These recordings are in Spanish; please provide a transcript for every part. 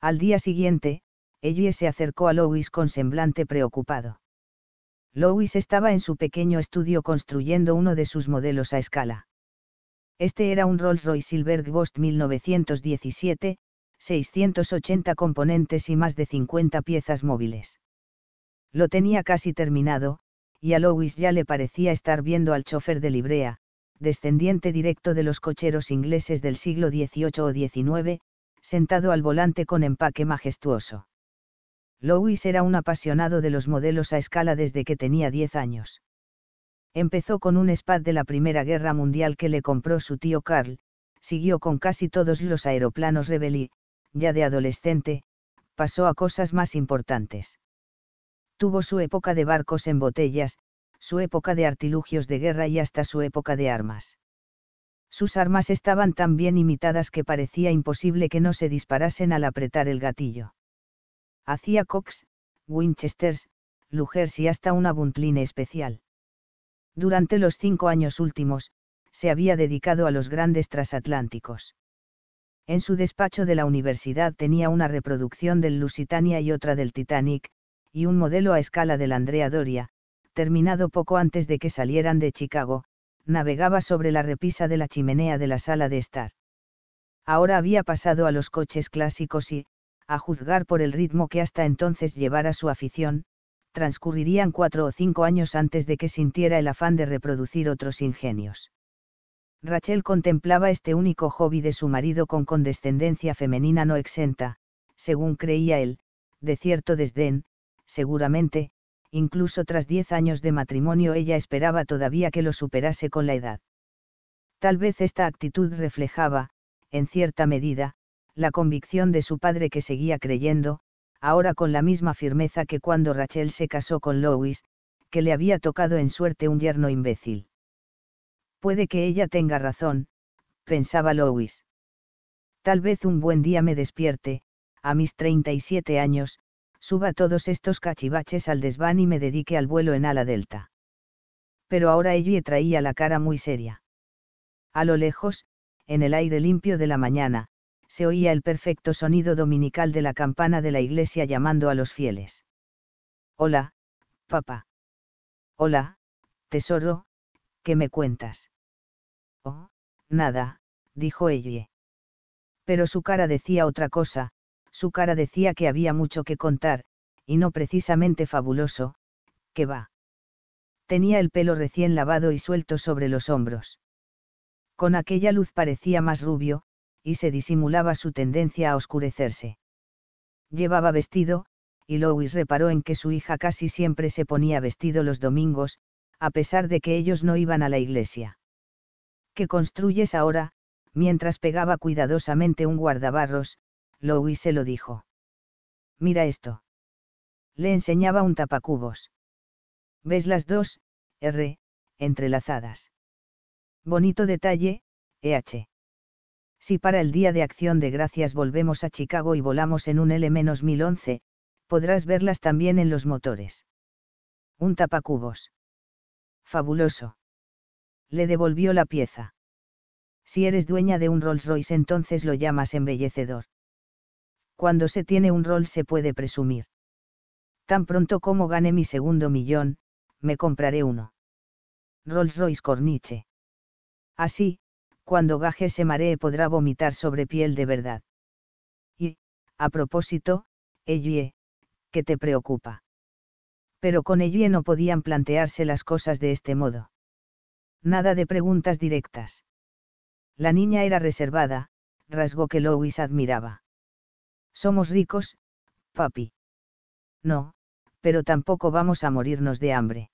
Al día siguiente, Ellie se acercó a Louis con semblante preocupado. Louis estaba en su pequeño estudio construyendo uno de sus modelos a escala. Este era un Rolls-Royce Silver Ghost 1917, 680 componentes y más de 50 piezas móviles. Lo tenía casi terminado, y a Louis ya le parecía estar viendo al chofer de librea, descendiente directo de los cocheros ingleses del siglo XVIII o XIX, sentado al volante con empaque majestuoso. Louis era un apasionado de los modelos a escala desde que tenía 10 años. Empezó con un Spad de la Primera Guerra Mundial que le compró su tío Carl, siguió con casi todos los aeroplanos Rebel y, ya de adolescente, pasó a cosas más importantes. Tuvo su época de barcos en botellas, su época de artilugios de guerra y hasta su época de armas. Sus armas estaban tan bien imitadas que parecía imposible que no se disparasen al apretar el gatillo. Hacía Cox, Winchesters, Lugers y hasta una Buntline especial. Durante los 5 años últimos, se había dedicado a los grandes transatlánticos. En su despacho de la universidad tenía una reproducción del Lusitania y otra del Titanic, y un modelo a escala del Andrea Doria, terminado poco antes de que salieran de Chicago, navegaba sobre la repisa de la chimenea de la sala de estar. Ahora había pasado a los coches clásicos y, a juzgar por el ritmo que hasta entonces llevara su afición, transcurrirían 4 o 5 años antes de que sintiera el afán de reproducir otros ingenios. Rachel contemplaba este único hobby de su marido con condescendencia femenina no exenta, según creía él, de cierto desdén. Seguramente, incluso tras 10 años de matrimonio ella esperaba todavía que lo superase con la edad. Tal vez esta actitud reflejaba, en cierta medida, la convicción de su padre que seguía creyendo, ahora con la misma firmeza que cuando Rachel se casó con Louis, que le había tocado en suerte un yerno imbécil. Puede que ella tenga razón, pensaba Louis. Tal vez un buen día me despierte, a mis 37 años, suba todos estos cachivaches al desván y me dedique al vuelo en ala delta. Pero ahora ella traía la cara muy seria. A lo lejos, en el aire limpio de la mañana, se oía el perfecto sonido dominical de la campana de la iglesia llamando a los fieles. Hola, papá. Hola, tesoro, ¿qué me cuentas? Oh, nada, dijo ella. Pero su cara decía otra cosa, su cara decía que había mucho que contar, y no precisamente fabuloso, que va. Tenía el pelo recién lavado y suelto sobre los hombros. Con aquella luz parecía más rubio, y se disimulaba su tendencia a oscurecerse. Llevaba vestido, y Louis reparó en que su hija casi siempre se ponía vestido los domingos, a pesar de que ellos no iban a la iglesia. ¿Qué construyes ahora? Mientras pegaba cuidadosamente un guardabarros, Louis se lo dijo. Mira esto. Le enseñaba un tapacubos. ¿Ves las dos, entrelazadas? Bonito detalle, Si para el Día de Acción de Gracias volvemos a Chicago y volamos en un L-1011, podrás verlas también en los motores. Un tapacubos. Fabuloso. Le devolvió la pieza. Si eres dueña de un Rolls Royce entonces lo llamas embellecedor. Cuando se tiene un Rolls se puede presumir. Tan pronto como gane mi segundo millón, me compraré uno. Rolls Royce Corniche. Así, cuando Gage se maree podrá vomitar sobre piel de verdad. Y, a propósito, Ellie, ¿qué te preocupa? Pero con Ellie no podían plantearse las cosas de este modo. Nada de preguntas directas. La niña era reservada, rasgo que Louis admiraba. Somos ricos, papi. No, pero tampoco vamos a morirnos de hambre.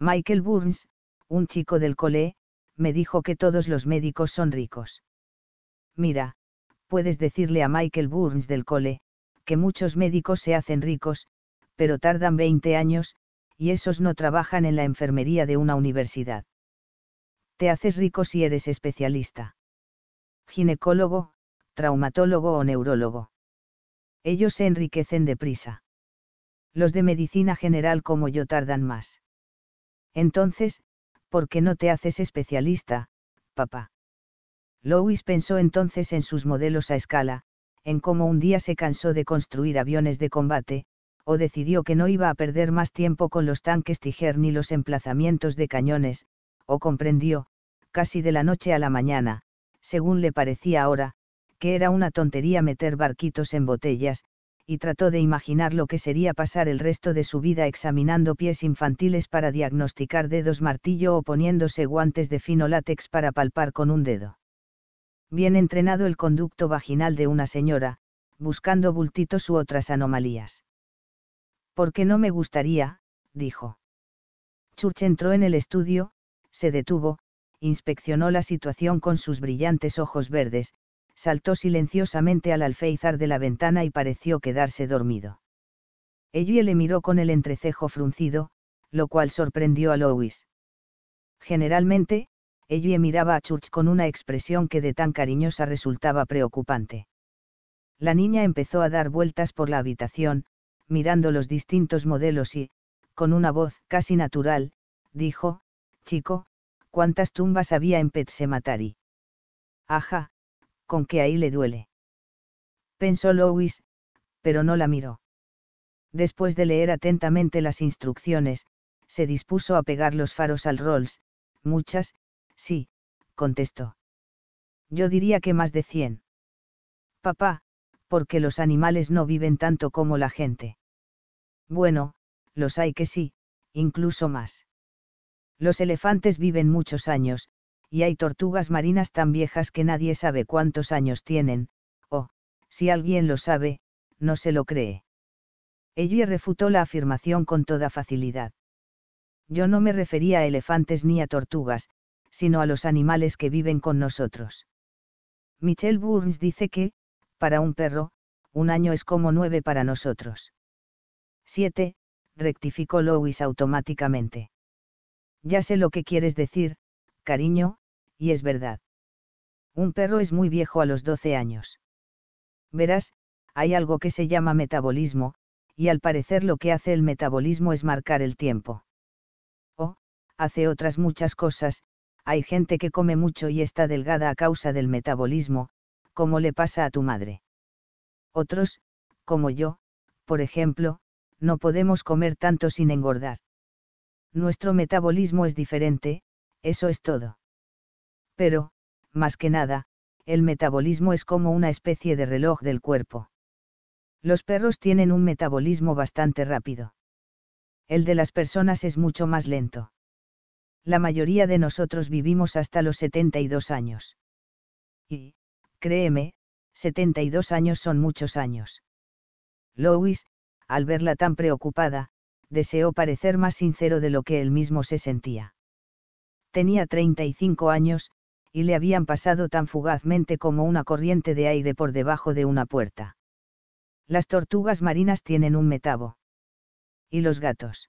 Michael Burns, un chico del cole, me dijo que todos los médicos son ricos. Mira, puedes decirle a Michael Burns del cole, que muchos médicos se hacen ricos, pero tardan 20 años, y esos no trabajan en la enfermería de una universidad. Te haces rico si eres especialista. Ginecólogo, traumatólogo o neurólogo. Ellos se enriquecen deprisa. Los de medicina general como yo tardan más. Entonces, ¿por qué no te haces especialista, papá? Louis pensó entonces en sus modelos a escala, en cómo un día se cansó de construir aviones de combate, o decidió que no iba a perder más tiempo con los tanques Tiger ni los emplazamientos de cañones, o comprendió, casi de la noche a la mañana, según le parecía ahora, que era una tontería meter barquitos en botellas, y trató de imaginar lo que sería pasar el resto de su vida examinando pies infantiles para diagnosticar dedos martillo o poniéndose guantes de fino látex para palpar con un dedo. Bien entrenado el conducto vaginal de una señora, buscando bultitos u otras anomalías. «¿Por qué no me gustaría?», dijo. Church entró en el estudio, se detuvo, inspeccionó la situación con sus brillantes ojos verdes, saltó silenciosamente al alféizar de la ventana y pareció quedarse dormido. Ellie le miró con el entrecejo fruncido, lo cual sorprendió a Lois. Generalmente, Ellie miraba a Church con una expresión que de tan cariñosa resultaba preocupante. La niña empezó a dar vueltas por la habitación, mirando los distintos modelos y, con una voz casi natural, dijo: «Chico, ¿cuántas tumbas había en Pet Sematary?». «Ajá, con que ahí le duele», pensó Lois, pero no la miró. Después de leer atentamente las instrucciones, se dispuso a pegar los faros al Rolls. «Muchas, sí», contestó. «Yo diría que más de 100. Papá, porque los animales no viven tanto como la gente». «Bueno, los hay que sí, incluso más. Los elefantes viven muchos años, y hay tortugas marinas tan viejas que nadie sabe cuántos años tienen, o, si alguien lo sabe, no se lo cree». Ellie refutó la afirmación con toda facilidad. «Yo no me refería a elefantes ni a tortugas, sino a los animales que viven con nosotros. Michelle Burns dice que, para un perro, un año es como 9 para nosotros». 7, rectificó Lois automáticamente. «Ya sé lo que quieres decir, cariño, y es verdad. Un perro es muy viejo a los 12 años. Verás, hay algo que se llama metabolismo, y al parecer lo que hace el metabolismo es marcar el tiempo. O, hace otras muchas cosas. Hay gente que come mucho y está delgada a causa del metabolismo, como le pasa a tu madre. Otros, como yo, por ejemplo, no podemos comer tanto sin engordar. Nuestro metabolismo es diferente, eso es todo. Pero, más que nada, el metabolismo es como una especie de reloj del cuerpo. Los perros tienen un metabolismo bastante rápido. El de las personas es mucho más lento. La mayoría de nosotros vivimos hasta los 72 años. Y, créeme, 72 años son muchos años». Lois, al verla tan preocupada, deseó parecer más sincero de lo que él mismo se sentía. Tenía 35 años, y le habían pasado tan fugazmente como una corriente de aire por debajo de una puerta. «Las tortugas marinas tienen un metabo». «¿Y los gatos?»,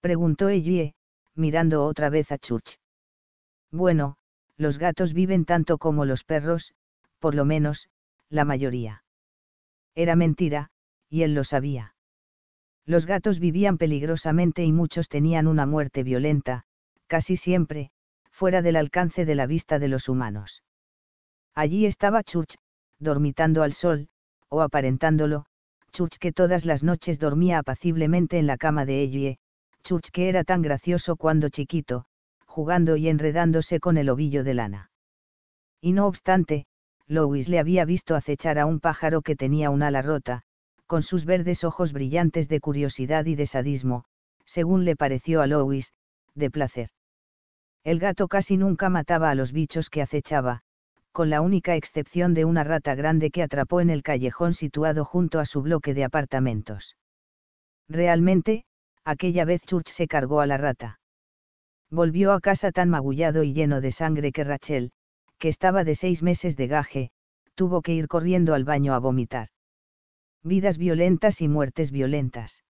preguntó Ellie, mirando otra vez a Church. «Bueno, los gatos viven tanto como los perros, por lo menos, la mayoría». Era mentira, y él lo sabía. Los gatos vivían peligrosamente y muchos tenían una muerte violenta, casi siempre, fuera del alcance de la vista de los humanos. Allí estaba Church, dormitando al sol, o aparentándolo, Church que todas las noches dormía apaciblemente en la cama de Ellie, Church que era tan gracioso cuando chiquito, jugando y enredándose con el ovillo de lana. Y no obstante, Lois le había visto acechar a un pájaro que tenía un ala rota, con sus verdes ojos brillantes de curiosidad y de sadismo, según le pareció a Lois, de placer. El gato casi nunca mataba a los bichos que acechaba, con la única excepción de una rata grande que atrapó en el callejón situado junto a su bloque de apartamentos. Realmente, aquella vez Church se cargó a la rata. Volvió a casa tan magullado y lleno de sangre que Rachel, que estaba de 6 meses de gaje, tuvo que ir corriendo al baño a vomitar. Vidas violentas y muertes violentas.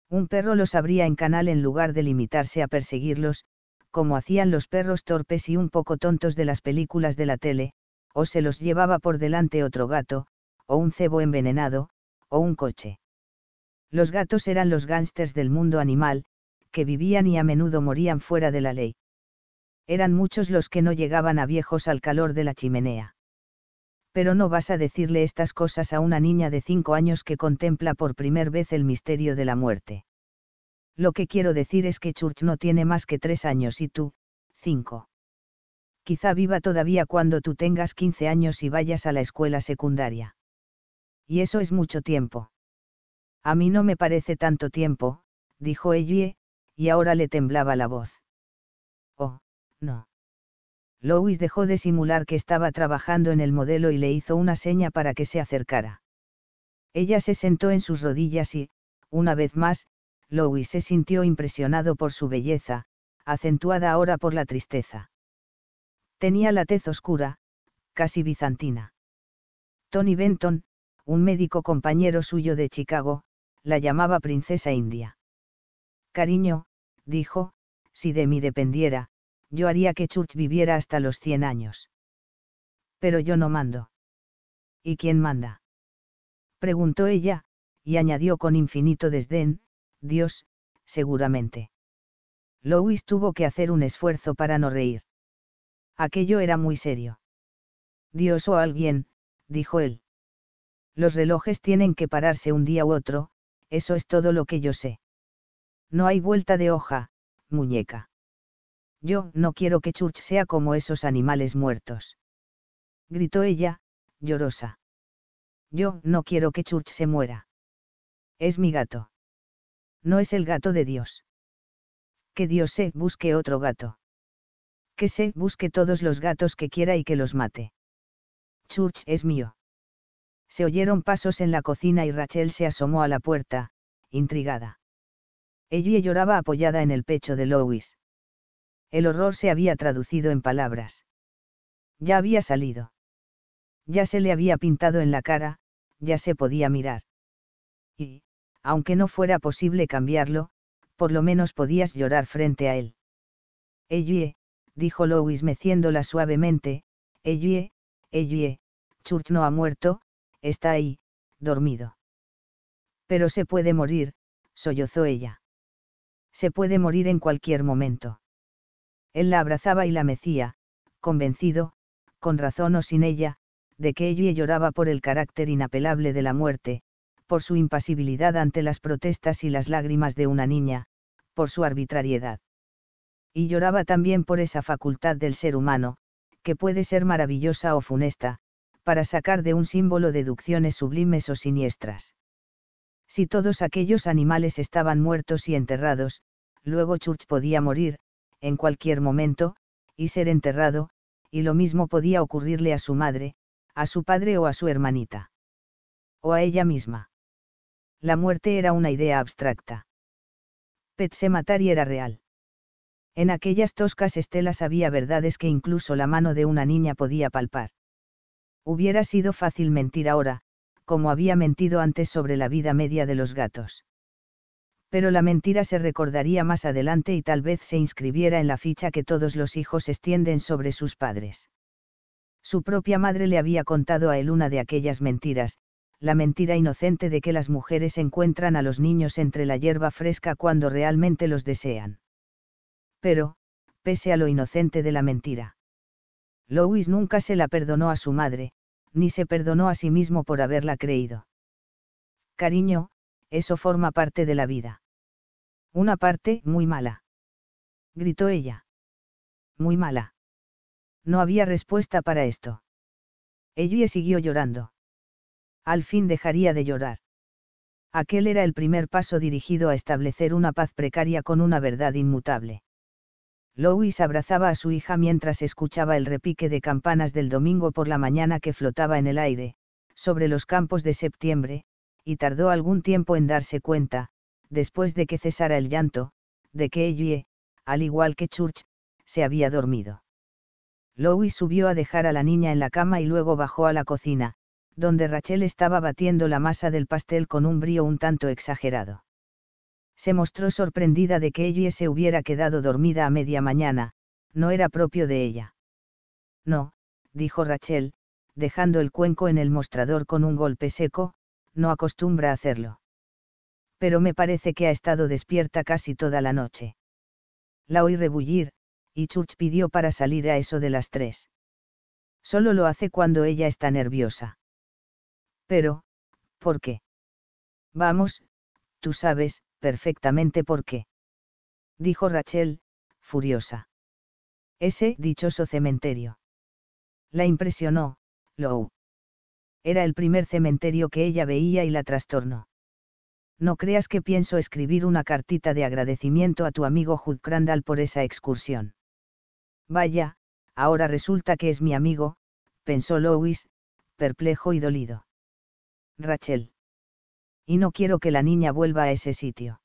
Un perro los abría en canal en lugar de limitarse a perseguirlos, como hacían los perros torpes y un poco tontos de las películas de la tele, o se los llevaba por delante otro gato, o un cebo envenenado, o un coche. Los gatos eran los gángsters del mundo animal, que vivían y a menudo morían fuera de la ley. Eran muchos los que no llegaban a viejos al calor de la chimenea. Pero no vas a decirle estas cosas a una niña de 5 años que contempla por primera vez el misterio de la muerte. Lo que quiero decir es que Church no tiene más que 3 años y tú, 5. Quizá viva todavía cuando tú tengas 15 años y vayas a la escuela secundaria. Y eso es mucho tiempo. A mí no me parece tanto tiempo, dijo Ellie, y ahora le temblaba la voz. Oh, no. Lois dejó de simular que estaba trabajando en el modelo y le hizo una seña para que se acercara. Ella se sentó en sus rodillas y, una vez más, Lois se sintió impresionado por su belleza, acentuada ahora por la tristeza. Tenía la tez oscura, casi bizantina. Tony Benton, un médico compañero suyo de Chicago, la llamaba princesa india. Cariño, dijo, si de mí dependiera, yo haría que Church viviera hasta los 100 años. Pero yo no mando. ¿Y quién manda? Preguntó ella, y añadió con infinito desdén, Dios, seguramente. Lois tuvo que hacer un esfuerzo para no reír. Aquello era muy serio. Dios o alguien, dijo él. Los relojes tienen que pararse un día u otro, eso es todo lo que yo sé. No hay vuelta de hoja, muñeca. Yo no quiero que Church sea como esos animales muertos. Gritó ella, llorosa. Yo no quiero que Church se muera. Es mi gato. No es el gato de Dios. Que Dios se busque otro gato. Que se busque todos los gatos que quiera y que los mate. Church es mío. Se oyeron pasos en la cocina y Rachel se asomó a la puerta, intrigada. Ellie lloraba apoyada en el pecho de Lois. El horror se había traducido en palabras. Ya había salido. Ya se le había pintado en la cara, ya se podía mirar. Y, aunque no fuera posible cambiarlo, por lo menos podías llorar frente a él. Ellie, dijo Lois meciéndola suavemente, Ellie, Church no ha muerto, está ahí, dormido. Pero se puede morir, sollozó ella. Se puede morir en cualquier momento. Él la abrazaba y la mecía, convencido, con razón o sin ella, de que Ellie lloraba por el carácter inapelable de la muerte, por su impasibilidad ante las protestas y las lágrimas de una niña, por su arbitrariedad. Y lloraba también por esa facultad del ser humano, que puede ser maravillosa o funesta, para sacar de un símbolo deducciones sublimes o siniestras. Si todos aquellos animales estaban muertos y enterrados, luego Church podía morir, en cualquier momento, y ser enterrado, y lo mismo podía ocurrirle a su madre, a su padre o a su hermanita. O a ella misma. La muerte era una idea abstracta. Pet Sematary era real. En aquellas toscas estelas había verdades que incluso la mano de una niña podía palpar. Hubiera sido fácil mentir ahora, como había mentido antes sobre la vida media de los gatos. Pero la mentira se recordaría más adelante y tal vez se inscribiera en la ficha que todos los hijos extienden sobre sus padres. Su propia madre le había contado a él una de aquellas mentiras, la mentira inocente de que las mujeres encuentran a los niños entre la hierba fresca cuando realmente los desean. Pero, pese a lo inocente de la mentira, Lois nunca se la perdonó a su madre, ni se perdonó a sí mismo por haberla creído. Cariño, eso forma parte de la vida. Una parte muy mala. Gritó ella. Muy mala. No había respuesta para esto. Ellie siguió llorando. Al fin dejaría de llorar. Aquel era el primer paso dirigido a establecer una paz precaria con una verdad inmutable. Lois abrazaba a su hija mientras escuchaba el repique de campanas del domingo por la mañana que flotaba en el aire, sobre los campos de septiembre, y tardó algún tiempo en darse cuenta, después de que cesara el llanto, de que Ellie, al igual que Church, se había dormido. Lois subió a dejar a la niña en la cama y luego bajó a la cocina, donde Rachel estaba batiendo la masa del pastel con un brío un tanto exagerado. Se mostró sorprendida de que Ellie se hubiera quedado dormida a media mañana, no era propio de ella. No, dijo Rachel, dejando el cuenco en el mostrador con un golpe seco, no acostumbra a hacerlo. Pero me parece que ha estado despierta casi toda la noche. La oí rebullir, y Church pidió para salir a eso de las 3. Solo lo hace cuando ella está nerviosa. Pero, ¿por qué? Vamos, tú sabes, perfectamente por qué. Dijo Rachel, furiosa. Ese dichoso cementerio. La impresionó, Lou. Era el primer cementerio que ella veía y la trastornó. No creas que pienso escribir una cartita de agradecimiento a tu amigo Hugh Crandall por esa excursión. Vaya, ahora resulta que es mi amigo, pensó Louis, perplejo y dolido. Rachel. Y no quiero que la niña vuelva a ese sitio.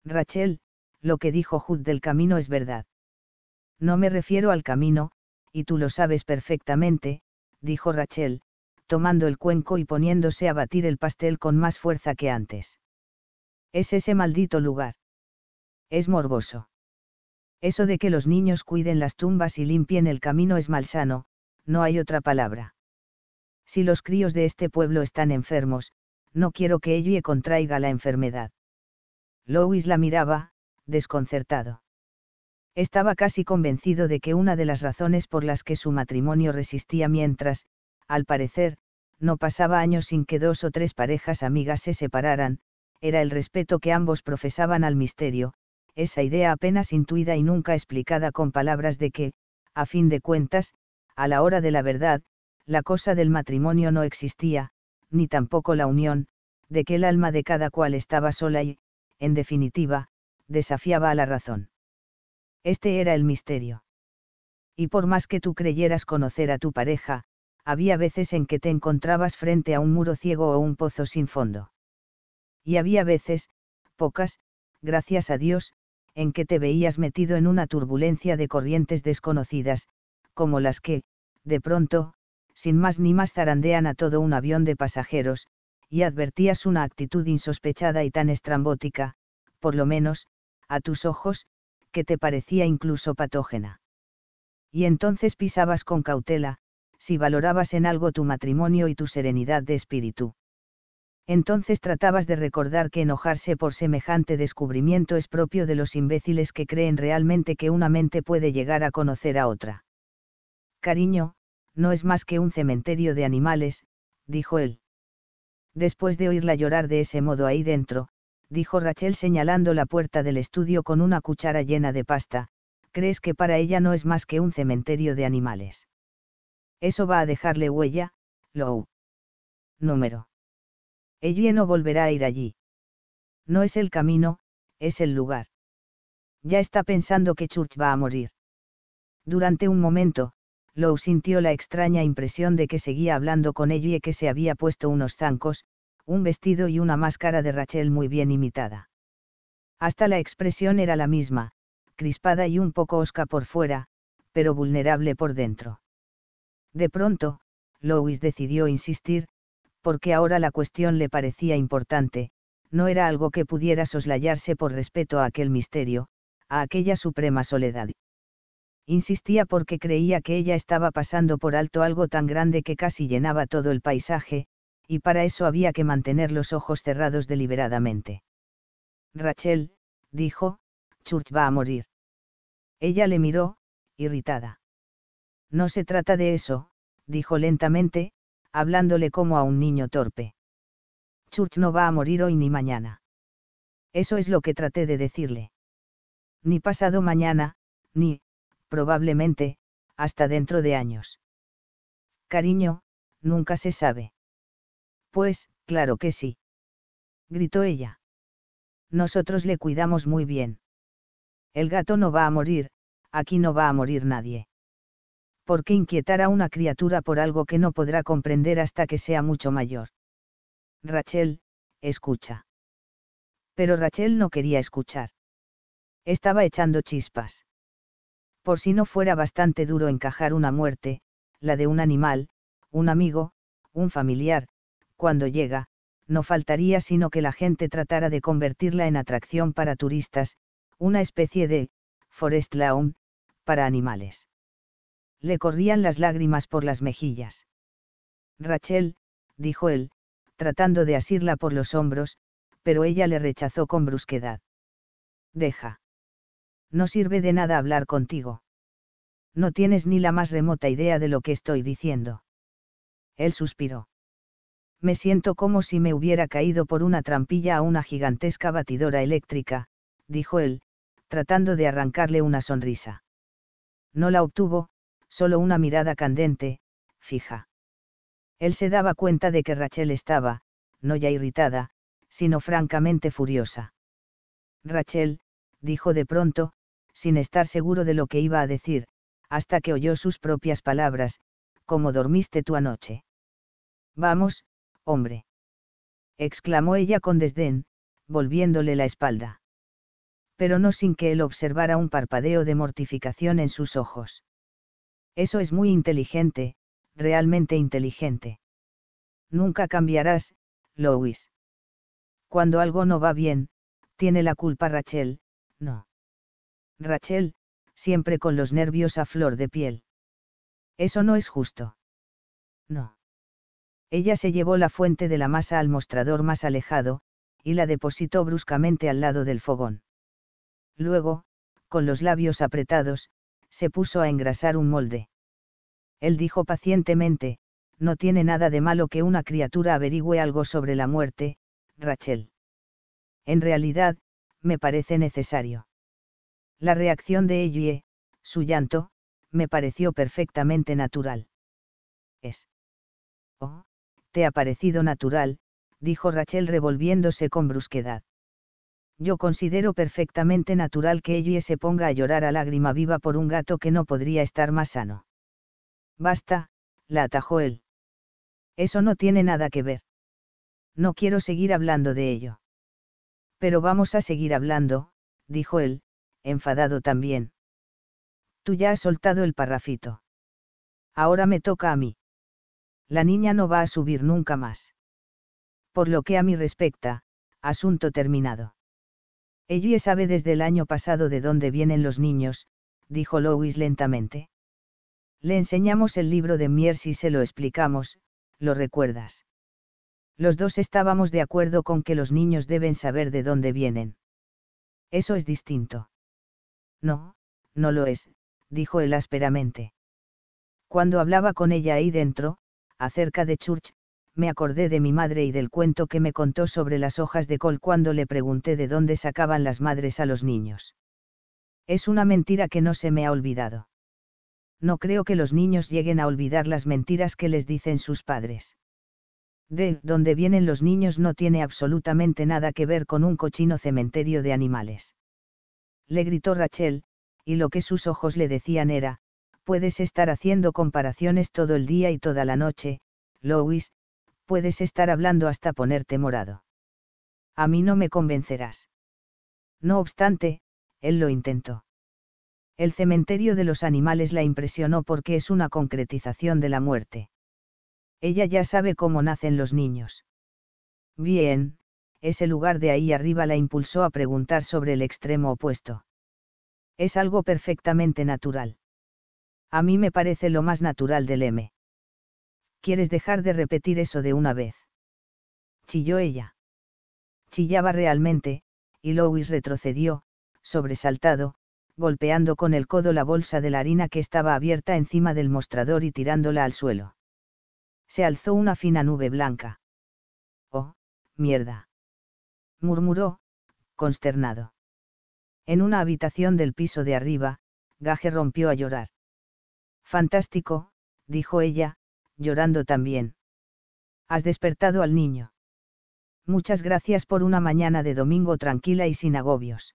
Rachel, lo que dijo Hugh del camino es verdad. No me refiero al camino, y tú lo sabes perfectamente, dijo Rachel, tomando el cuenco y poniéndose a batir el pastel con más fuerza que antes. Es ese maldito lugar. Es morboso. Eso de que los niños cuiden las tumbas y limpien el camino es malsano, no hay otra palabra. Si los críos de este pueblo están enfermos, no quiero que Ellie contraiga la enfermedad. Louis la miraba, desconcertado. Estaba casi convencido de que una de las razones por las que su matrimonio resistía mientras, al parecer, no pasaba años sin que 2 o 3 parejas amigas se separaran, era el respeto que ambos profesaban al misterio, esa idea apenas intuida y nunca explicada con palabras de que, a fin de cuentas, a la hora de la verdad, la cosa del matrimonio no existía, ni tampoco la unión, de que el alma de cada cual estaba sola y, en definitiva, desafiaba a la razón. Este era el misterio. Y por más que tú creyeras conocer a tu pareja, había veces en que te encontrabas frente a un muro ciego o un pozo sin fondo. Y había veces, pocas, gracias a Dios, en que te veías metido en una turbulencia de corrientes desconocidas, como las que, de pronto, sin más ni más zarandean a todo un avión de pasajeros, y advertías una actitud insospechada y tan estrambótica, por lo menos, a tus ojos, que te parecía incluso patógena. Y entonces pisabas con cautela, si valorabas en algo tu matrimonio y tu serenidad de espíritu. Entonces tratabas de recordar que enojarse por semejante descubrimiento es propio de los imbéciles que creen realmente que una mente puede llegar a conocer a otra. Cariño, no es más que un cementerio de animales, dijo él. Después de oírla llorar de ese modo ahí dentro, dijo Rachel señalando la puerta del estudio con una cuchara llena de pasta, ¿crees que para ella no es más que un cementerio de animales? Eso va a dejarle huella, Lou. Número. Ellie no volverá a ir allí. No es el camino, es el lugar. Ya está pensando que Church va a morir. Durante un momento, Lou sintió la extraña impresión de que seguía hablando con Ellie y que se había puesto unos zancos, un vestido y una máscara de Rachel muy bien imitada. Hasta la expresión era la misma, crispada y un poco hosca por fuera, pero vulnerable por dentro. De pronto, Louis decidió insistir, porque ahora la cuestión le parecía importante, no era algo que pudiera soslayarse por respeto a aquel misterio, a aquella suprema soledad. Insistía porque creía que ella estaba pasando por alto algo tan grande que casi llenaba todo el paisaje, y para eso había que mantener los ojos cerrados deliberadamente. Rachel, dijo, Church va a morir. Ella le miró, irritada. No se trata de eso, dijo lentamente, hablándole como a un niño torpe. Church no va a morir hoy ni mañana. Eso es lo que traté de decirle. Ni pasado mañana, ni, probablemente, hasta dentro de años. Cariño, nunca se sabe. Pues, claro que sí. Gritó ella. Nosotros le cuidamos muy bien. El gato no va a morir, aquí no va a morir nadie. ¿Por qué inquietar a una criatura por algo que no podrá comprender hasta que sea mucho mayor? Rachel, escucha. Pero Rachel no quería escuchar. Estaba echando chispas. Por si no fuera bastante duro encajar una muerte, la de un animal, un amigo, un familiar, cuando llega, no faltaría sino que la gente tratara de convertirla en atracción para turistas, una especie de forest lawn, para animales. Le corrían las lágrimas por las mejillas. Rachel, dijo él, tratando de asirla por los hombros, pero ella le rechazó con brusquedad. Deja. No sirve de nada hablar contigo. No tienes ni la más remota idea de lo que estoy diciendo. Él suspiró. Me siento como si me hubiera caído por una trampilla a una gigantesca batidora eléctrica, dijo él, tratando de arrancarle una sonrisa. No la obtuvo, solo una mirada candente, fija. Él se daba cuenta de que Rachel estaba, no ya irritada, sino francamente furiosa. Rachel, dijo de pronto, sin estar seguro de lo que iba a decir, hasta que oyó sus propias palabras, ¿cómo dormiste tú anoche? Vamos, hombre. Exclamó ella con desdén, volviéndole la espalda. Pero no sin que él observara un parpadeo de mortificación en sus ojos. Eso es muy inteligente, realmente inteligente. Nunca cambiarás, Lois. Cuando algo no va bien, tiene la culpa Rachel, no. Rachel, siempre con los nervios a flor de piel. Eso no es justo. No. Ella se llevó la fuente de la masa al mostrador más alejado, y la depositó bruscamente al lado del fogón. Luego, con los labios apretados, se puso a engrasar un molde. Él dijo pacientemente, no tiene nada de malo que una criatura averigüe algo sobre la muerte, Rachel. En realidad, me parece necesario. La reacción de Ellie, su llanto, me pareció perfectamente natural. Es. Oh, te ha parecido natural, dijo Rachel revolviéndose con brusquedad. Yo considero perfectamente natural que Ellie se ponga a llorar a lágrima viva por un gato que no podría estar más sano. Basta, la atajó él. Eso no tiene nada que ver. No quiero seguir hablando de ello. Pero vamos a seguir hablando, dijo él, enfadado también. Tú ya has soltado el parrafito. Ahora me toca a mí. La niña no va a subir nunca más. Por lo que a mí respecta, asunto terminado. Ellie sabe desde el año pasado de dónde vienen los niños, dijo Lois lentamente. Le enseñamos el libro de Miers y se lo explicamos, ¿lo recuerdas? Los dos estábamos de acuerdo con que los niños deben saber de dónde vienen. Eso es distinto. No, no lo es, dijo él ásperamente. Cuando hablaba con ella ahí dentro, acerca de Church, me acordé de mi madre y del cuento que me contó sobre las hojas de col cuando le pregunté de dónde sacaban las madres a los niños. Es una mentira que no se me ha olvidado. No creo que los niños lleguen a olvidar las mentiras que les dicen sus padres. De dónde vienen los niños no tiene absolutamente nada que ver con un cochino cementerio de animales. Le gritó Rachel, y lo que sus ojos le decían era, puedes estar haciendo comparaciones todo el día y toda la noche, Lois, puedes estar hablando hasta ponerte morado. A mí no me convencerás. No obstante, él lo intentó. El cementerio de los animales la impresionó porque es una concretización de la muerte. Ella ya sabe cómo nacen los niños. Bien, ese lugar de ahí arriba la impulsó a preguntar sobre el extremo opuesto. Es algo perfectamente natural. A mí me parece lo más natural del M. ¿Quieres dejar de repetir eso de una vez? Chilló ella. Chillaba realmente, y Lois retrocedió, sobresaltado, golpeando con el codo la bolsa de la harina que estaba abierta encima del mostrador y tirándola al suelo. Se alzó una fina nube blanca. Oh, mierda. Murmuró, consternado. En una habitación del piso de arriba, Gage rompió a llorar. Fantástico, dijo ella, llorando también. Has despertado al niño. Muchas gracias por una mañana de domingo tranquila y sin agobios.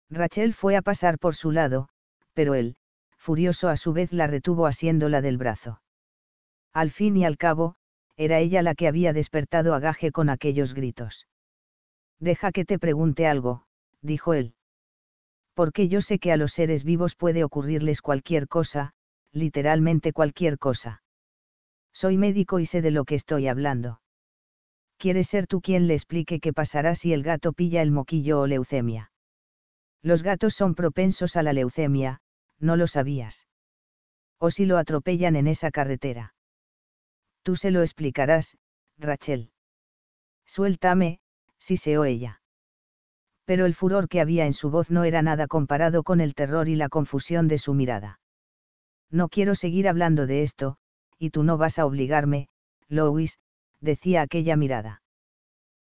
Rachel fue a pasar por su lado, pero él, furioso a su vez la retuvo asiéndola del brazo. Al fin y al cabo, era ella la que había despertado a Gage con aquellos gritos. Deja que te pregunte algo, dijo él. Porque yo sé que a los seres vivos puede ocurrirles cualquier cosa, literalmente cualquier cosa. Soy médico y sé de lo que estoy hablando. ¿Quieres ser tú quien le explique qué pasará si el gato pilla el moquillo o leucemia? Los gatos son propensos a la leucemia, ¿no lo sabías? O si lo atropellan en esa carretera. Tú se lo explicarás, Rachel. Suéltame, siseó ella. Pero el furor que había en su voz no era nada comparado con el terror y la confusión de su mirada. No quiero seguir hablando de esto, y tú no vas a obligarme, Lois, decía aquella mirada.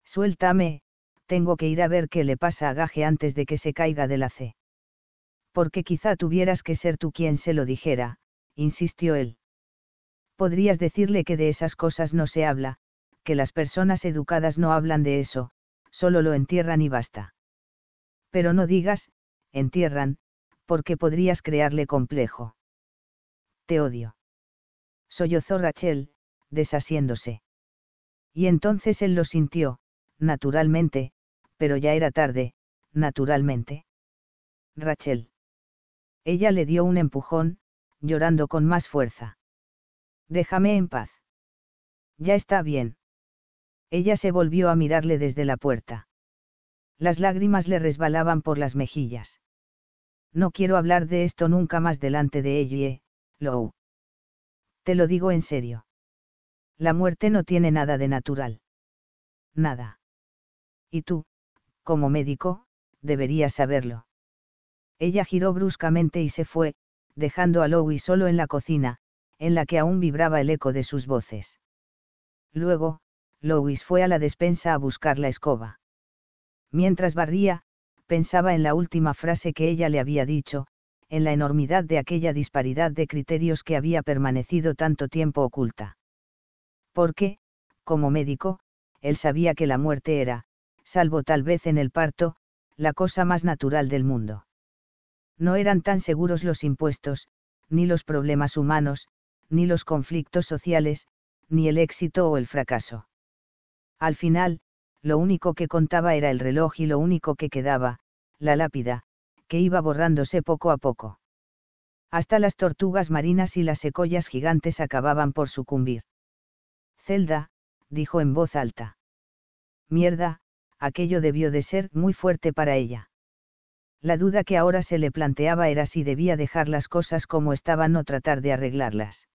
Suéltame, tengo que ir a ver qué le pasa a Gage antes de que se caiga de la C. Porque quizá tuvieras que ser tú quien se lo dijera, insistió él. Podrías decirle que de esas cosas no se habla, que las personas educadas no hablan de eso, solo lo entierran y basta. Pero no digas, entierran, porque podrías crearle complejo. Te odio. Sollozó Rachel, desasiéndose. Y entonces él lo sintió, naturalmente, pero ya era tarde, naturalmente. Rachel. Ella le dio un empujón, llorando con más fuerza. Déjame en paz. Ya está bien. Ella se volvió a mirarle desde la puerta. Las lágrimas le resbalaban por las mejillas. No quiero hablar de esto nunca más delante de ella, Lou. Te lo digo en serio. La muerte no tiene nada de natural. Nada. Y tú, como médico, deberías saberlo. Ella giró bruscamente y se fue, dejando a Louis solo en la cocina, en la que aún vibraba el eco de sus voces. Luego, Louis fue a la despensa a buscar la escoba. Mientras barría, pensaba en la última frase que ella le había dicho, en la enormidad de aquella disparidad de criterios que había permanecido tanto tiempo oculta. Porque, como médico, él sabía que la muerte era, salvo tal vez en el parto, la cosa más natural del mundo. No eran tan seguros los impuestos, ni los problemas humanos, ni los conflictos sociales, ni el éxito o el fracaso. Al final, lo único que contaba era el reloj y lo único que quedaba, la lápida, que iba borrándose poco a poco. Hasta las tortugas marinas y las secoyas gigantes acababan por sucumbir. Zelda, dijo en voz alta. Mierda, aquello debió de ser muy fuerte para ella. La duda que ahora se le planteaba era si debía dejar las cosas como estaban o tratar de arreglarlas.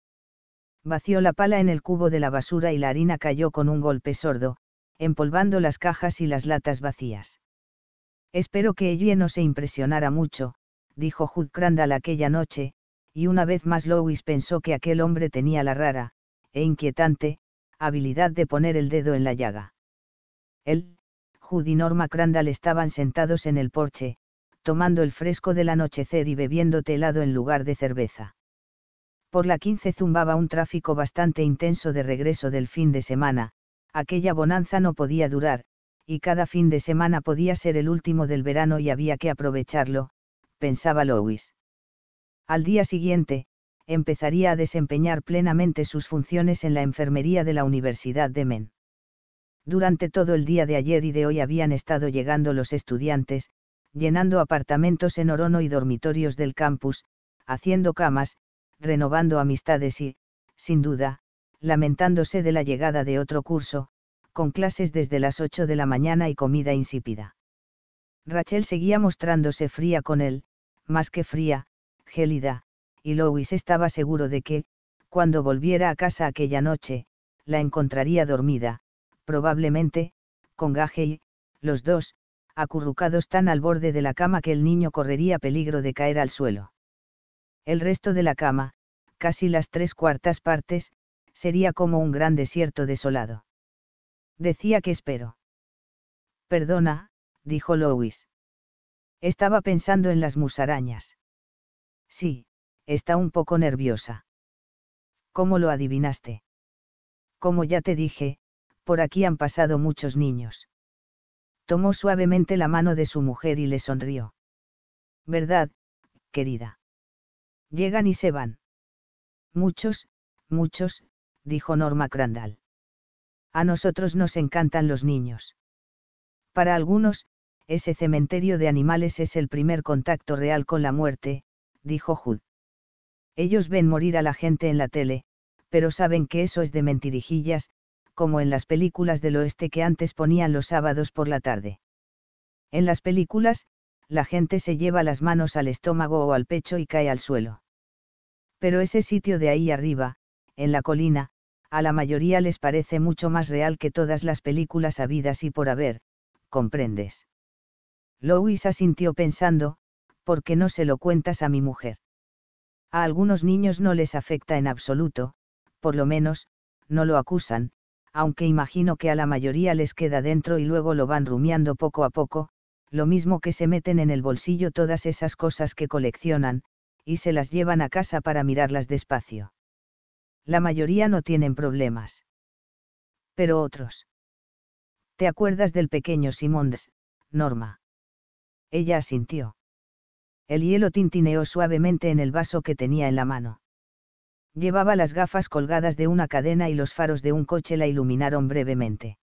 Vació la pala en el cubo de la basura y la harina cayó con un golpe sordo, empolvando las cajas y las latas vacías. Espero que ella no se impresionara mucho, dijo Hugh Crandall aquella noche, y una vez más Lois pensó que aquel hombre tenía la rara, e inquietante, habilidad de poner el dedo en la llaga. Él, Hugh y Norma Crandall estaban sentados en el porche, tomando el fresco del anochecer y bebiendo té helado en lugar de cerveza. Por la 15 zumbaba un tráfico bastante intenso de regreso del fin de semana, aquella bonanza no podía durar, y cada fin de semana podía ser el último del verano y había que aprovecharlo, pensaba Lois. Al día siguiente, empezaría a desempeñar plenamente sus funciones en la enfermería de la Universidad de Maine. Durante todo el día de ayer y de hoy habían estado llegando los estudiantes, llenando apartamentos en Orono y dormitorios del campus, haciendo camas, renovando amistades y, sin duda, lamentándose de la llegada de otro curso, con clases desde las 8 de la mañana y comida insípida. Rachel seguía mostrándose fría con él, más que fría, gélida, y Lois estaba seguro de que, cuando volviera a casa aquella noche, la encontraría dormida, probablemente, con Gage y, los dos, acurrucados tan al borde de la cama que el niño correría peligro de caer al suelo. El resto de la cama, casi las 3/4 partes, sería como un gran desierto desolado. Decía que espero. Perdona, dijo Lois. Estaba pensando en las musarañas. Sí, está un poco nerviosa. ¿Cómo lo adivinaste? Como ya te dije, por aquí han pasado muchos niños. Tomó suavemente la mano de su mujer y le sonrió. ¿Verdad, querida? Llegan y se van. Muchos, dijo Norma Crandall. A nosotros nos encantan los niños. Para algunos, ese cementerio de animales es el primer contacto real con la muerte, dijo Hugh. Ellos ven morir a la gente en la tele, pero saben que eso es de mentirijillas, como en las películas del oeste que antes ponían los sábados por la tarde. En las películas, la gente se lleva las manos al estómago o al pecho y cae al suelo. Pero ese sitio de ahí arriba, en la colina, a la mayoría les parece mucho más real que todas las películas habidas y por haber, ¿comprendes? Lois asintió pensando, ¿por qué no se lo cuentas a mi mujer? A algunos niños no les afecta en absoluto, por lo menos, no lo acusan, aunque imagino que a la mayoría les queda dentro y luego lo van rumiando poco a poco, lo mismo que se meten en el bolsillo todas esas cosas que coleccionan, y se las llevan a casa para mirarlas despacio. La mayoría no tienen problemas. Pero otros. ¿Te acuerdas del pequeño Simons, Norma? Ella asintió. El hielo tintineó suavemente en el vaso que tenía en la mano. Llevaba las gafas colgadas de una cadena y los faros de un coche la iluminaron brevemente.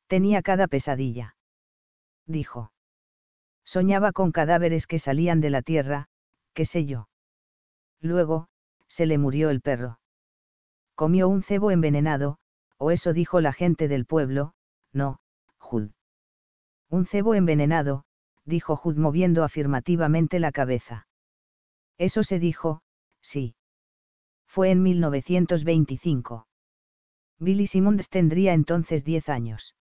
Tenía cada pesadilla. Dijo. Soñaba con cadáveres que salían de la tierra, qué sé yo. Luego, se le murió el perro. Comió un cebo envenenado, o eso dijo la gente del pueblo, no, Jud. Un cebo envenenado, dijo Jud moviendo afirmativamente la cabeza. Eso se dijo, sí. Fue en 1925. Billy Simmons tendría entonces 10 años.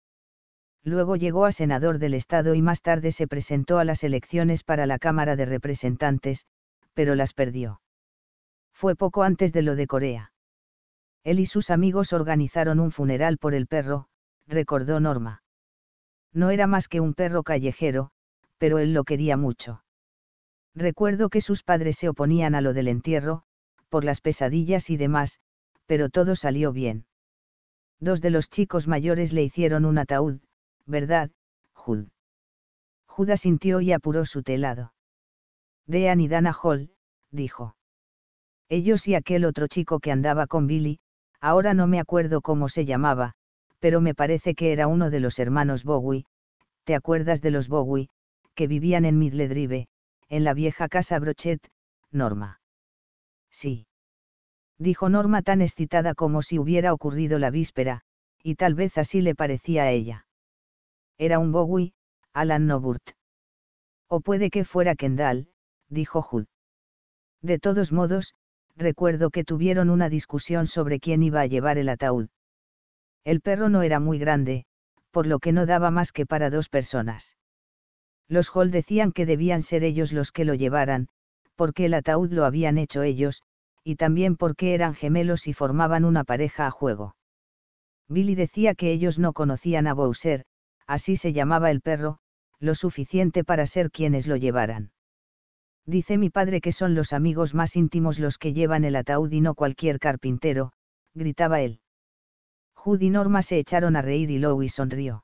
Luego llegó a senador del estado y más tarde se presentó a las elecciones para la Cámara de Representantes, pero las perdió. Fue poco antes de lo de Corea. Él y sus amigos organizaron un funeral por el perro, recordó Norma. No era más que un perro callejero, pero él lo quería mucho. Recuerdo que sus padres se oponían a lo del entierro, por las pesadillas y demás, pero todo salió bien. 2 de los chicos mayores le hicieron un ataúd, ¿verdad, Jud? Jud asintió y apuró su telado. Dean y Dana Hall, dijo. Ellos y aquel otro chico que andaba con Billy, ahora no me acuerdo cómo se llamaba, pero me parece que era uno de los hermanos Bowie, ¿te acuerdas de los Bowie, que vivían en Middle Drive, en la vieja casa Brochet, Norma? Sí. Dijo Norma tan excitada como si hubiera ocurrido la víspera, y tal vez así le parecía a ella. Era un Bowie, Alan Noburt. O puede que fuera Kendall, dijo Jud. De todos modos, recuerdo que tuvieron una discusión sobre quién iba a llevar el ataúd. El perro no era muy grande, por lo que no daba más que para 2 personas. Los Hall decían que debían ser ellos los que lo llevaran, porque el ataúd lo habían hecho ellos, y también porque eran gemelos y formaban una pareja a juego. Billy decía que ellos no conocían a Bowser, así se llamaba el perro, lo suficiente para ser quienes lo llevaran. Dice mi padre que son los amigos más íntimos los que llevan el ataúd y no cualquier carpintero, gritaba él. Jud y Norma se echaron a reír y Louis sonrió.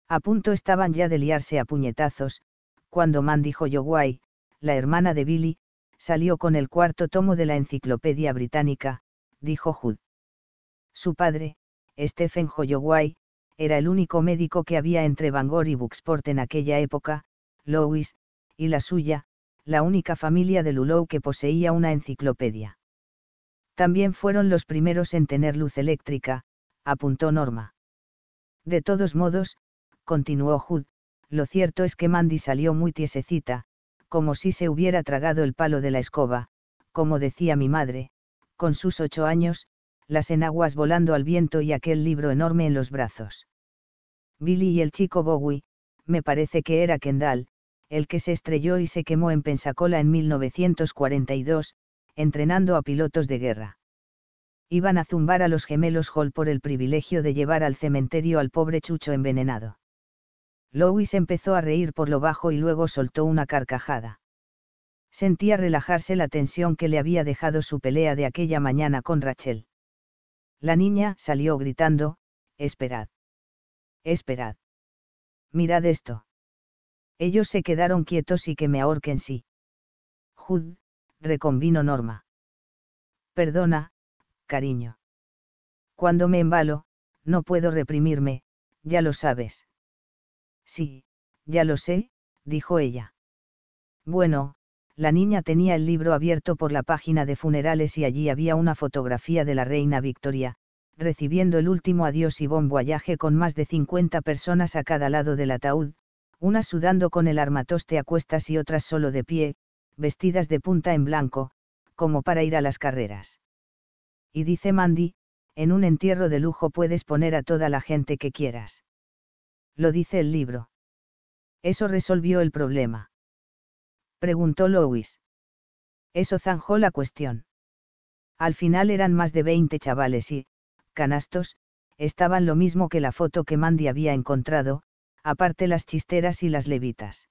A punto estaban ya de liarse a puñetazos, cuando Mandy Holloway, la hermana de Billy, salió con el 4º tomo de la enciclopedia británica, dijo Jud. Su padre, Stephen Holloway, era el único médico que había entre Bangor y Bucksport en aquella época, Louis, y la suya, la única familia de Lulow que poseía una enciclopedia. También fueron los primeros en tener luz eléctrica, apuntó Norma. De todos modos, continuó Jud, lo cierto es que Mandy salió muy tiesecita, como si se hubiera tragado el palo de la escoba, como decía mi madre, con sus 8 años, las enaguas volando al viento y aquel libro enorme en los brazos. Billy y el chico Bowie, me parece que era Kendall, el que se estrelló y se quemó en Pensacola en 1942, entrenando a pilotos de guerra. Iban a zumbar a los gemelos Hall por el privilegio de llevar al cementerio al pobre Chucho envenenado. Louis empezó a reír por lo bajo y luego soltó una carcajada. Sentía relajarse la tensión que le había dejado su pelea de aquella mañana con Rachel. La niña salió gritando, «Esperad. Esperad. Mirad esto». Ellos se quedaron quietos y que me ahorquen sí. Jud, reconvino Norma. Perdona, cariño. Cuando me embalo, no puedo reprimirme, ya lo sabes. Sí, ya lo sé, dijo ella. Bueno, la niña tenía el libro abierto por la página de funerales y allí había una fotografía de la reina Victoria, recibiendo el último adiós y bon voyage con más de 50 personas a cada lado del ataúd, unas sudando con el armatoste a cuestas y otras solo de pie, vestidas de punta en blanco, como para ir a las carreras. Y dice Mandy, en un entierro de lujo puedes poner a toda la gente que quieras. Lo dice el libro. ¿Eso resolvió el problema?, preguntó Louis. Eso zanjó la cuestión. Al final eran más de 20 chavales y, canastos, estaban lo mismo que la foto que Mandy había encontrado, aparte las chisteras y las levitas.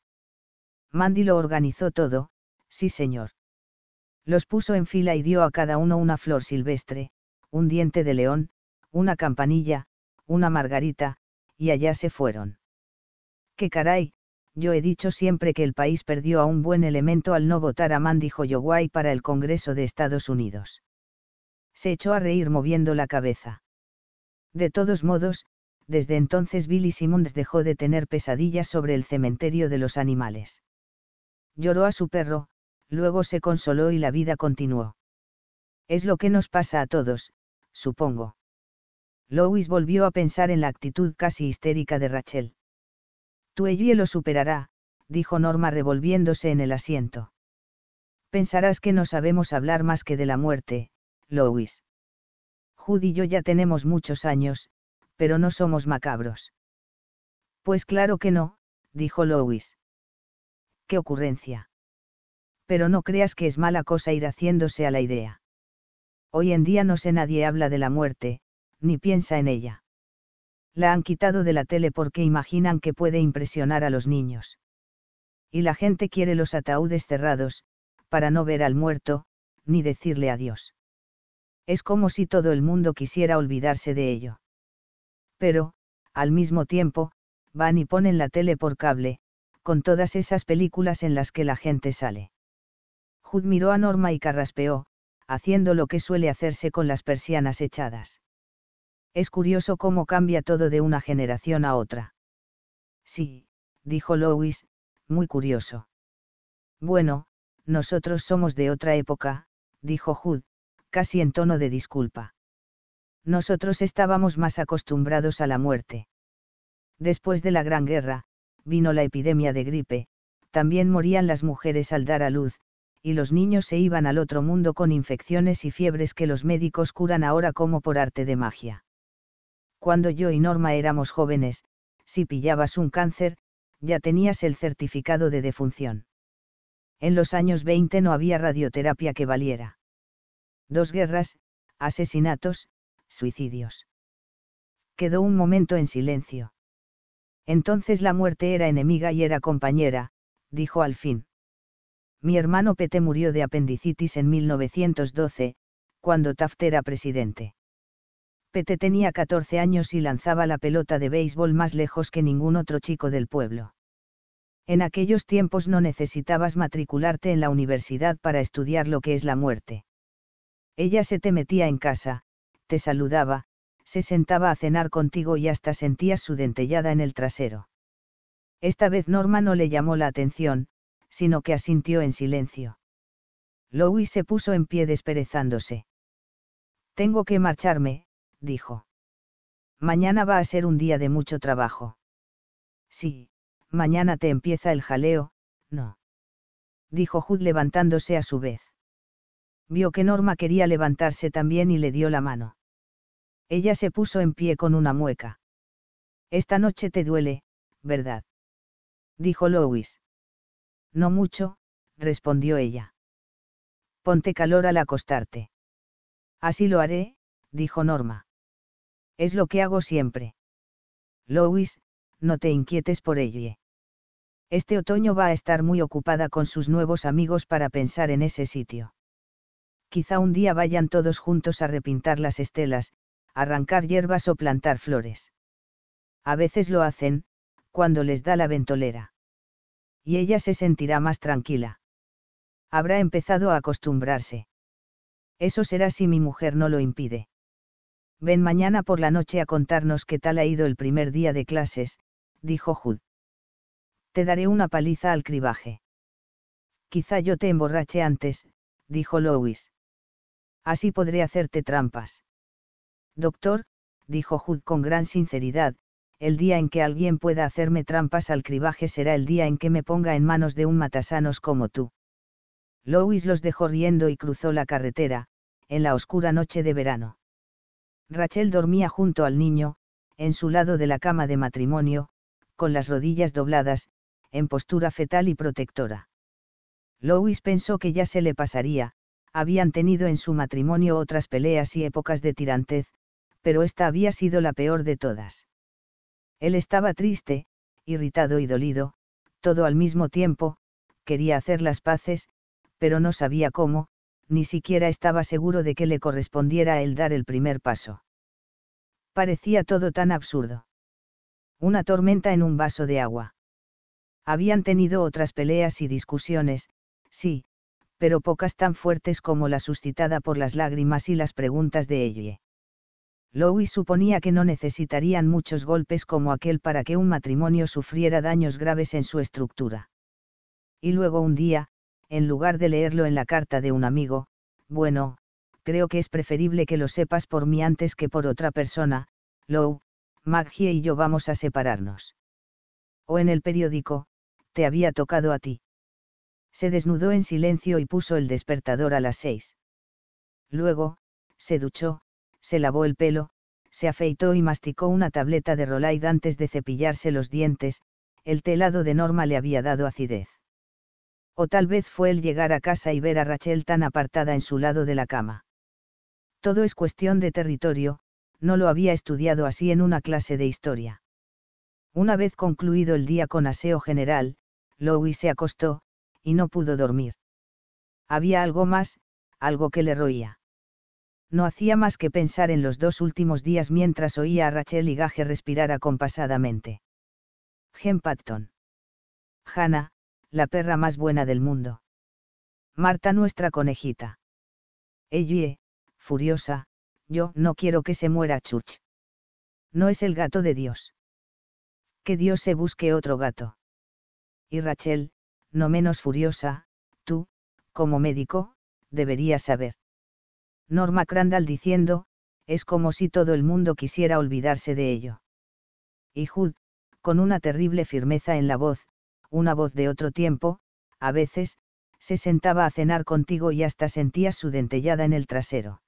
Mandy lo organizó todo, sí señor. Los puso en fila y dio a cada uno una flor silvestre, un diente de león, una campanilla, una margarita, y allá se fueron. ¡Qué caray! Yo he dicho siempre que el país perdió a un buen elemento al no votar a Mandy Holloway para el Congreso de Estados Unidos. Se echó a reír moviendo la cabeza. De todos modos, desde entonces Billy Simmons dejó de tener pesadillas sobre el cementerio de los animales. Lloró a su perro, luego se consoló y la vida continuó. Es lo que nos pasa a todos, supongo. Lois volvió a pensar en la actitud casi histérica de Rachel. Tu Ellie lo superará, dijo Norma revolviéndose en el asiento. Pensarás que no sabemos hablar más que de la muerte, Lois. Judy y yo ya tenemos muchos años, pero no somos macabros. Pues claro que no, dijo Lois. ¡Qué ocurrencia! Pero no creas que es mala cosa ir haciéndose a la idea. Hoy en día no sé nadie habla de la muerte, ni piensa en ella. La han quitado de la tele porque imaginan que puede impresionar a los niños. Y la gente quiere los ataúdes cerrados, para no ver al muerto, ni decirle adiós. Es como si todo el mundo quisiera olvidarse de ello. Pero, al mismo tiempo, van y ponen la tele por cable, con todas esas películas en las que la gente sale. Judd miró a Norma y carraspeó, haciendo lo que suele hacerse con las persianas echadas. Es curioso cómo cambia todo de una generación a otra. Sí, dijo Lois, muy curioso. Bueno, nosotros somos de otra época, dijo Judd, casi en tono de disculpa. Nosotros estábamos más acostumbrados a la muerte. Después de la Gran Guerra, vino la epidemia de gripe, también morían las mujeres al dar a luz, y los niños se iban al otro mundo con infecciones y fiebres que los médicos curan ahora como por arte de magia. Cuando yo y Norma éramos jóvenes, si pillabas un cáncer, ya tenías el certificado de defunción. En los años 20 no había radioterapia que valiera. 2 guerras, asesinatos, suicidios. Quedó un momento en silencio. Entonces la muerte era enemiga y era compañera, dijo al fin. Mi hermano Pete murió de apendicitis en 1912, cuando Taft era presidente. Pete tenía 14 años y lanzaba la pelota de béisbol más lejos que ningún otro chico del pueblo. En aquellos tiempos no necesitabas matricularte en la universidad para estudiar lo que es la muerte. Ella se te metía en casa, te saludaba, se sentaba a cenar contigo y hasta sentías su dentellada en el trasero. Esta vez Norma no le llamó la atención, sino que asintió en silencio. Lois se puso en pie desperezándose. Tengo que marcharme, dijo. Mañana va a ser un día de mucho trabajo. Sí, mañana te empieza el jaleo, ¿no? Dijo Judd levantándose a su vez. Vio que Norma quería levantarse también y le dio la mano. Ella se puso en pie con una mueca. Esta noche te duele, ¿verdad? Dijo Lois. No mucho, respondió ella. Ponte calor al acostarte. Así lo haré, dijo Norma. Es lo que hago siempre. Lois, no te inquietes por ello. Este otoño va a estar muy ocupada con sus nuevos amigos para pensar en ese sitio. Quizá un día vayan todos juntos a repintar las estelas, arrancar hierbas o plantar flores. A veces lo hacen, cuando les da la ventolera. Y ella se sentirá más tranquila. Habrá empezado a acostumbrarse. Eso será si mi mujer no lo impide. Ven mañana por la noche a contarnos qué tal ha ido el primer día de clases, dijo Judd. Te daré una paliza al cribaje. Quizá yo te emborrache antes, dijo Lois. Así podré hacerte trampas. Doctor, dijo Judd con gran sinceridad, el día en que alguien pueda hacerme trampas al cribaje será el día en que me ponga en manos de un matasanos como tú. Lois los dejó riendo y cruzó la carretera, en la oscura noche de verano. Rachel dormía junto al niño, en su lado de la cama de matrimonio, con las rodillas dobladas, en postura fetal y protectora. Louis pensó que ya se le pasaría, habían tenido en su matrimonio otras peleas y épocas de tirantez, pero esta había sido la peor de todas. Él estaba triste, irritado y dolido, todo al mismo tiempo, quería hacer las paces, pero no sabía cómo, ni siquiera estaba seguro de que le correspondiera a él dar el primer paso. Parecía todo tan absurdo. Una tormenta en un vaso de agua. Habían tenido otras peleas y discusiones, sí, pero pocas tan fuertes como la suscitada por las lágrimas y las preguntas de ella. Louis suponía que no necesitarían muchos golpes como aquel para que un matrimonio sufriera daños graves en su estructura. Y luego un día, en lugar de leerlo en la carta de un amigo, bueno, creo que es preferible que lo sepas por mí antes que por otra persona, Lou, Maggie y yo vamos a separarnos. O en el periódico, te había tocado a ti. Se desnudó en silencio y puso el despertador a las 6. Luego, se duchó, se lavó el pelo, se afeitó y masticó una tableta de Rolaids antes de cepillarse los dientes, el telado de Norma le había dado acidez. O tal vez fue el llegar a casa y ver a Rachel tan apartada en su lado de la cama. Todo es cuestión de territorio, no lo había estudiado así en una clase de historia. Una vez concluido el día con aseo general, Louis se acostó, y no pudo dormir. Había algo más, algo que le roía. No hacía más que pensar en los 2 últimos días mientras oía a Rachel y Gage respirar acompasadamente. Jen Patton. Hannah, la perra más buena del mundo. Marta, nuestra conejita. Ellie, furiosa, yo no quiero que se muera Church. No es el gato de Dios. Que Dios se busque otro gato. Y Rachel, no menos furiosa, tú, como médico, deberías saber. Norma Crandall diciendo, es como si todo el mundo quisiera olvidarse de ello. Y Hood, con una terrible firmeza en la voz, una voz de otro tiempo, a veces, se sentaba a cenar contigo y hasta sentías su dentellada en el trasero.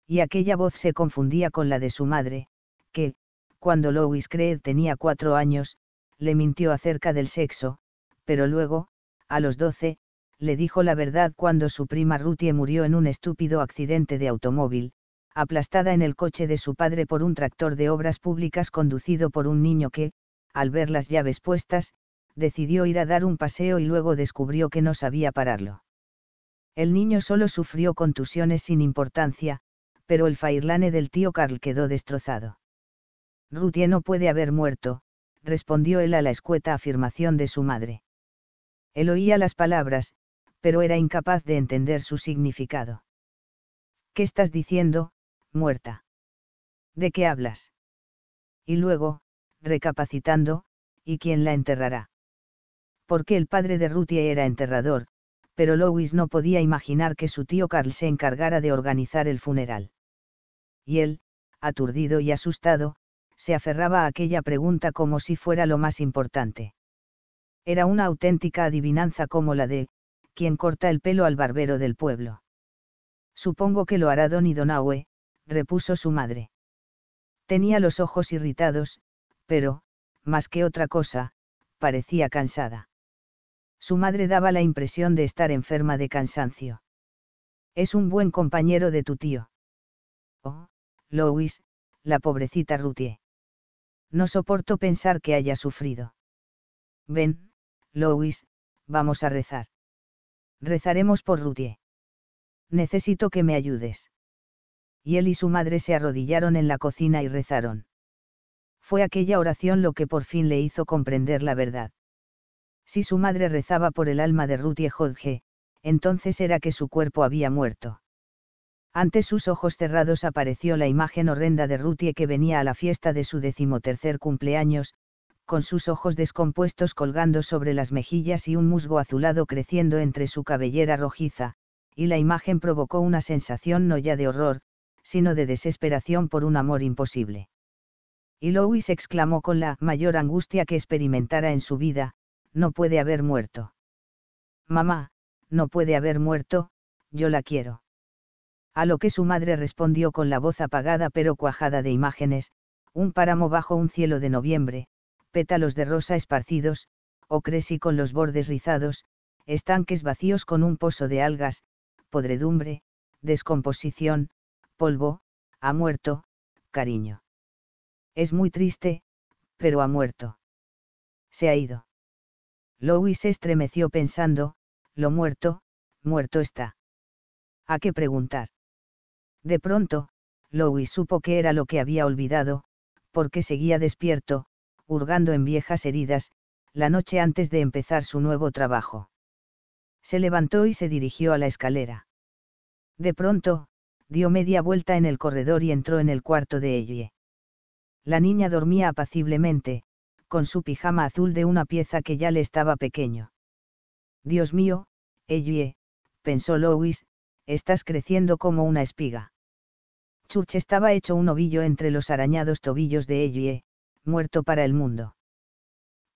Y aquella voz se confundía con la de su madre, que, cuando Louis Creed tenía 4 años, le mintió acerca del sexo, pero luego, a los 12, le dijo la verdad cuando su prima Ruthie murió en un estúpido accidente de automóvil, aplastada en el coche de su padre por un tractor de obras públicas conducido por un niño que, al ver las llaves puestas, decidió ir a dar un paseo y luego descubrió que no sabía pararlo. El niño solo sufrió contusiones sin importancia, pero el Fairlane del tío Carl quedó destrozado. Ruthie no puede haber muerto, respondió él a la escueta afirmación de su madre. Él oía las palabras, pero era incapaz de entender su significado. ¿Qué estás diciendo, muerta? ¿De qué hablas? Y luego, recapacitando, ¿y quién la enterrará? Porque el padre de Ruthie era enterrador, pero Louis no podía imaginar que su tío Carl se encargara de organizar el funeral. Y él, aturdido y asustado, se aferraba a aquella pregunta como si fuera lo más importante. Era una auténtica adivinanza como la de, ¿quién corta el pelo al barbero del pueblo? Supongo que lo hará Don Idonaue, repuso su madre. Tenía los ojos irritados, pero, más que otra cosa, parecía cansada. Su madre daba la impresión de estar enferma de cansancio. Es un buen compañero de tu tío. Oh, Louis, la pobrecita Ruthie. No soporto pensar que haya sufrido. Ven, Louis, vamos a rezar. Rezaremos por Ruthie. Necesito que me ayudes. Y él y su madre se arrodillaron en la cocina y rezaron. Fue aquella oración lo que por fin le hizo comprender la verdad. Si su madre rezaba por el alma de Ruthie Hodge, entonces era que su cuerpo había muerto. Ante sus ojos cerrados apareció la imagen horrenda de Ruthie que venía a la fiesta de su 13º cumpleaños, con sus ojos descompuestos colgando sobre las mejillas y un musgo azulado creciendo entre su cabellera rojiza, y la imagen provocó una sensación no ya de horror, sino de desesperación por un amor imposible. Y Louis exclamó con la mayor angustia que experimentara en su vida, no puede haber muerto. Mamá, no puede haber muerto, yo la quiero. A lo que su madre respondió con la voz apagada pero cuajada de imágenes, un páramo bajo un cielo de noviembre, pétalos de rosa esparcidos, ocres y con los bordes rizados, estanques vacíos con un pozo de algas, podredumbre, descomposición, polvo, ha muerto, cariño. Es muy triste, pero ha muerto. Se ha ido. Louis se estremeció pensando, lo muerto, muerto está. ¿A qué preguntar? De pronto, Louis supo qué era lo que había olvidado, porque seguía despierto, hurgando en viejas heridas, la noche antes de empezar su nuevo trabajo. Se levantó y se dirigió a la escalera. De pronto, dio media vuelta en el corredor y entró en el cuarto de Ellie. La niña dormía apaciblemente, con su pijama azul de una pieza que ya le estaba pequeño. Dios mío, Ellie, pensó Louis, estás creciendo como una espiga. Church estaba hecho un ovillo entre los arañados tobillos de Ellie, muerto para el mundo.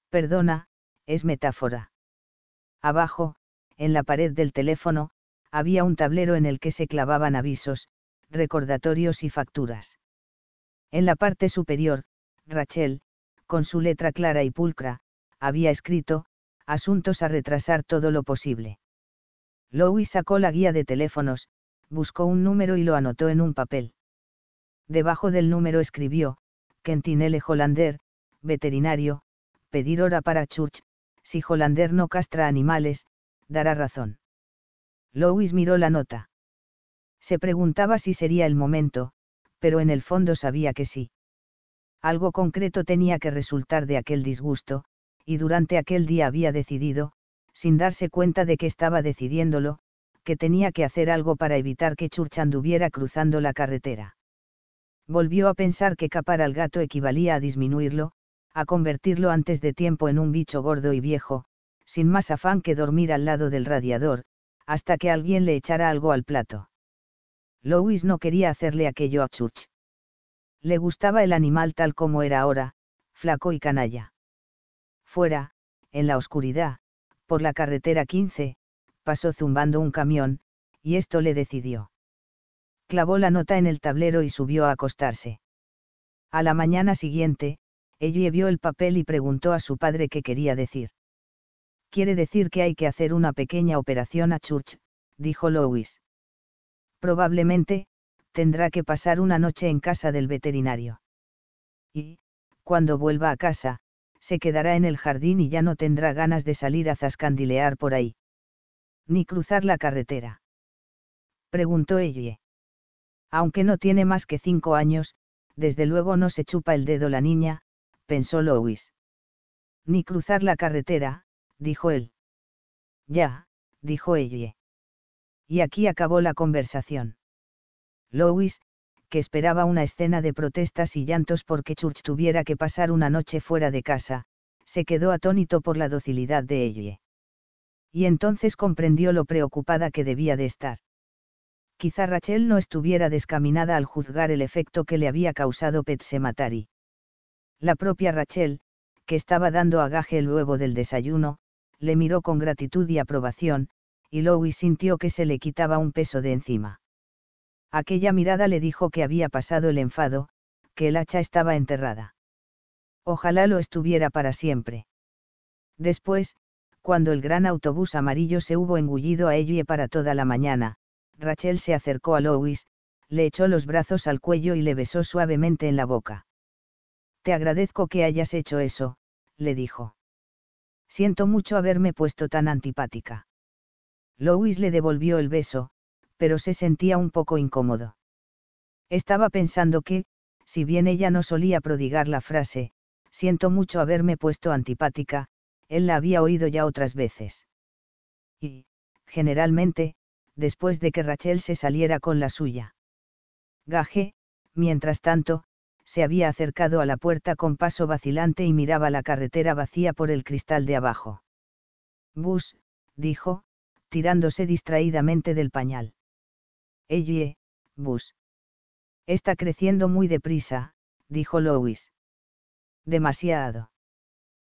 Perdona, es metáfora. Abajo, en la pared del teléfono, había un tablero en el que se clavaban avisos, recordatorios y facturas. En la parte superior, Rachel, con su letra clara y pulcra, había escrito, asuntos a retrasar todo lo posible. Louis sacó la guía de teléfonos, buscó un número y lo anotó en un papel. Debajo del número escribió, Quentin L. Hollander, veterinario, pedir hora para Church, si Hollander no castra animales, dará razón. Louis miró la nota. Se preguntaba si sería el momento, pero en el fondo sabía que sí. Algo concreto tenía que resultar de aquel disgusto, y durante aquel día había decidido, sin darse cuenta de que estaba decidiéndolo, que tenía que hacer algo para evitar que Church anduviera cruzando la carretera. Volvió a pensar que capar al gato equivalía a disminuirlo, a convertirlo antes de tiempo en un bicho gordo y viejo, sin más afán que dormir al lado del radiador, hasta que alguien le echara algo al plato. Louis no quería hacerle aquello a Church. Le gustaba el animal tal como era ahora, flaco y canalla. Fuera, en la oscuridad, por la carretera 15, pasó zumbando un camión, y esto le decidió. Clavó la nota en el tablero y subió a acostarse. A la mañana siguiente, Ellie vio el papel y preguntó a su padre qué quería decir. Quiere decir que hay que hacer una pequeña operación a Church, dijo Louis. Probablemente, tendrá que pasar una noche en casa del veterinario. Y, cuando vuelva a casa, se quedará en el jardín y ya no tendrá ganas de salir a zascandilear por ahí. Ni cruzar la carretera. Preguntó Ellie. Aunque no tiene más que 5 años, desde luego no se chupa el dedo la niña, pensó Louis. Ni cruzar la carretera, dijo él. Ya, dijo Ellie. Y aquí acabó la conversación. Louis, que esperaba una escena de protestas y llantos porque Church tuviera que pasar una noche fuera de casa, se quedó atónito por la docilidad de Ellie. Y entonces comprendió lo preocupada que debía de estar. Quizá Rachel no estuviera descaminada al juzgar el efecto que le había causado Pet Sematary. La propia Rachel, que estaba dando a Gage el huevo del desayuno, le miró con gratitud y aprobación, y Louis sintió que se le quitaba un peso de encima. Aquella mirada le dijo que había pasado el enfado, que el hacha estaba enterrada. Ojalá lo estuviera para siempre. Después, cuando el gran autobús amarillo se hubo engullido a Ellie para toda la mañana, Rachel se acercó a Louis, le echó los brazos al cuello y le besó suavemente en la boca. Te agradezco que hayas hecho eso, le dijo. Siento mucho haberme puesto tan antipática. Louis le devolvió el beso, pero se sentía un poco incómodo. Estaba pensando que, si bien ella no solía prodigar la frase, siento mucho haberme puesto antipática, él la había oído ya otras veces. Y, generalmente, después de que Rachel se saliera con la suya. Gage, mientras tanto, se había acercado a la puerta con paso vacilante y miraba la carretera vacía por el cristal de abajo. Bus, dijo, tirándose distraídamente del pañal. Ellie, Bus. Está creciendo muy deprisa, dijo Louis. Demasiado.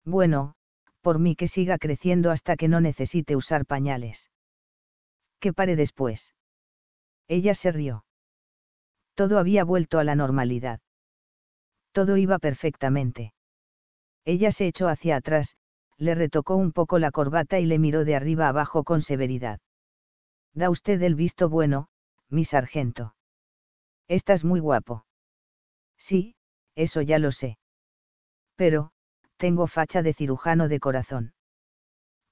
Bueno, por mí que siga creciendo hasta que no necesite usar pañales. ¿Qué pare después? Ella se rió. Todo había vuelto a la normalidad. Todo iba perfectamente. Ella se echó hacia atrás, Le retocó un poco la corbata y le miró de arriba abajo con severidad. Da usted el visto bueno, mi sargento. Estás muy guapo. Sí, eso ya lo sé. Pero, tengo facha de cirujano de corazón.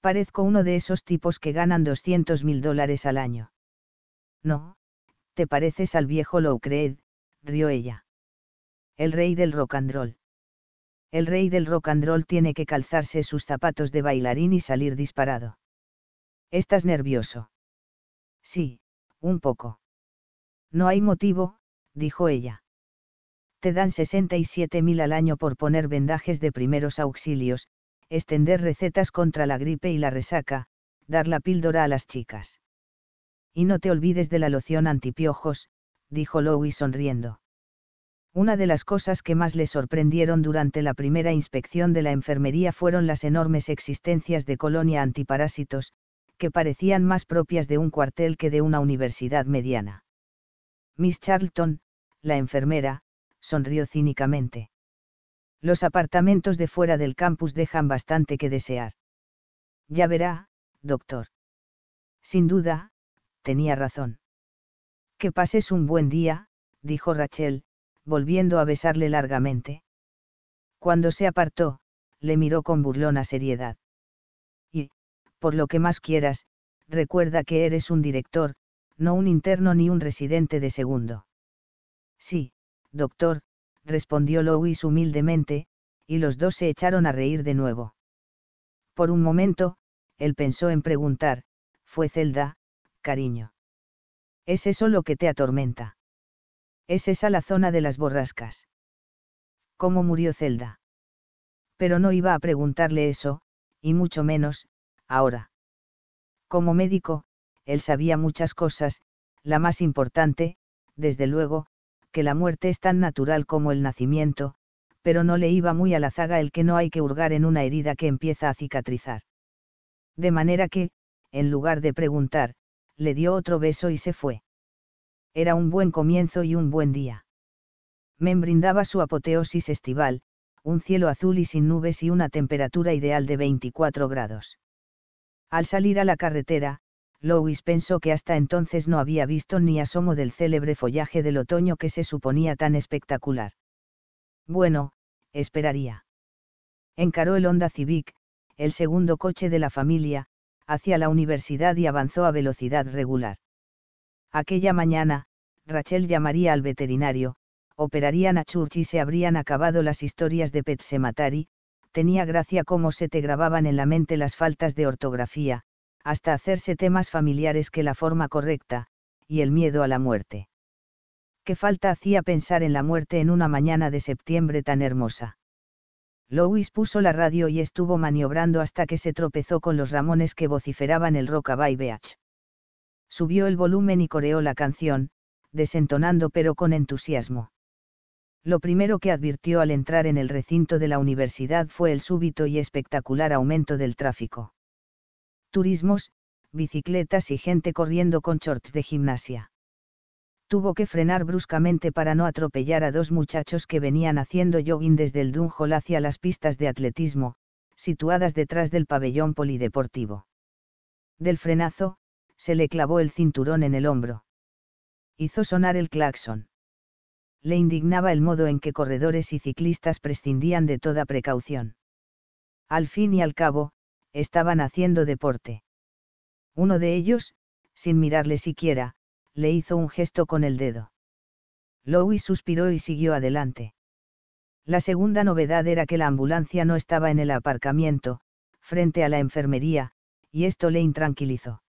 Parezco uno de esos tipos que ganan $200.000 al año. No, te pareces al viejo Lou Creed, rió ella. El rey del rock and roll. El rey del rock and roll tiene que calzarse sus zapatos de bailarín y salir disparado. ¿Estás nervioso? Sí, un poco. No hay motivo, dijo ella. Te dan 67.000 al año por poner vendajes de primeros auxilios, extender recetas contra la gripe y la resaca, dar la píldora a las chicas. Y no te olvides de la loción antipiojos, dijo Louis sonriendo. Una de las cosas que más le sorprendieron durante la primera inspección de la enfermería fueron las enormes existencias de colonia antiparásitos, que parecían más propias de un cuartel que de una universidad mediana. Miss Charlton, la enfermera, sonrió cínicamente. Los apartamentos de fuera del campus dejan bastante que desear. Ya verá, doctor. Sin duda, tenía razón. Que pases un buen día, dijo Rachel, volviendo a besarle largamente. Cuando se apartó, le miró con burlona seriedad. Y, por lo que más quieras, recuerda que eres un director, no un interno ni un residente de segundo. Sí, doctor, respondió Louis humildemente, y los dos se echaron a reír de nuevo. Por un momento, él pensó en preguntar, ¿fue Zelda, cariño? ¿Es eso lo que te atormenta? ¿Es esa la zona de las borrascas? ¿Cómo murió Zelda? Pero no iba a preguntarle eso, y mucho menos, ahora. Como médico, él sabía muchas cosas, la más importante, desde luego, que la muerte es tan natural como el nacimiento, pero no le iba muy a la zaga el que no hay que hurgar en una herida que empieza a cicatrizar. De manera que, en lugar de preguntar, le dio otro beso y se fue. Era un buen comienzo y un buen día. Mem brindaba su apoteosis estival, un cielo azul y sin nubes y una temperatura ideal de 24 grados. Al salir a la carretera, Louis pensó que hasta entonces no había visto ni asomo del célebre follaje del otoño que se suponía tan espectacular. Bueno, esperaría. Encaró el Honda Civic, el segundo coche de la familia, hacia la universidad y avanzó a velocidad regular. Aquella mañana, Rachel llamaría al veterinario, operarían a Church y se habrían acabado las historias de Pet Sematary. Tenía gracia cómo se te grababan en la mente las faltas de ortografía, hasta hacerse temas familiares que la forma correcta, y el miedo a la muerte. ¿Qué falta hacía pensar en la muerte en una mañana de septiembre tan hermosa? Louis puso la radio y estuvo maniobrando hasta que se tropezó con los ramones que vociferaban el Rockabye Beach. Subió el volumen y coreó la canción, desentonando pero con entusiasmo. Lo primero que advirtió al entrar en el recinto de la universidad fue el súbito y espectacular aumento del tráfico. Turismos, bicicletas y gente corriendo con shorts de gimnasia. Tuvo que frenar bruscamente para no atropellar a dos muchachos que venían haciendo jogging desde el Dung Hall hacia las pistas de atletismo, situadas detrás del pabellón polideportivo. Del frenazo, se le clavó el cinturón en el hombro. Hizo sonar el claxon. Le indignaba el modo en que corredores y ciclistas prescindían de toda precaución. Al fin y al cabo, estaban haciendo deporte. Uno de ellos, sin mirarle siquiera, le hizo un gesto con el dedo. Louis suspiró y siguió adelante. La segunda novedad era que la ambulancia no estaba en el aparcamiento, frente a la enfermería, y esto le intranquilizó.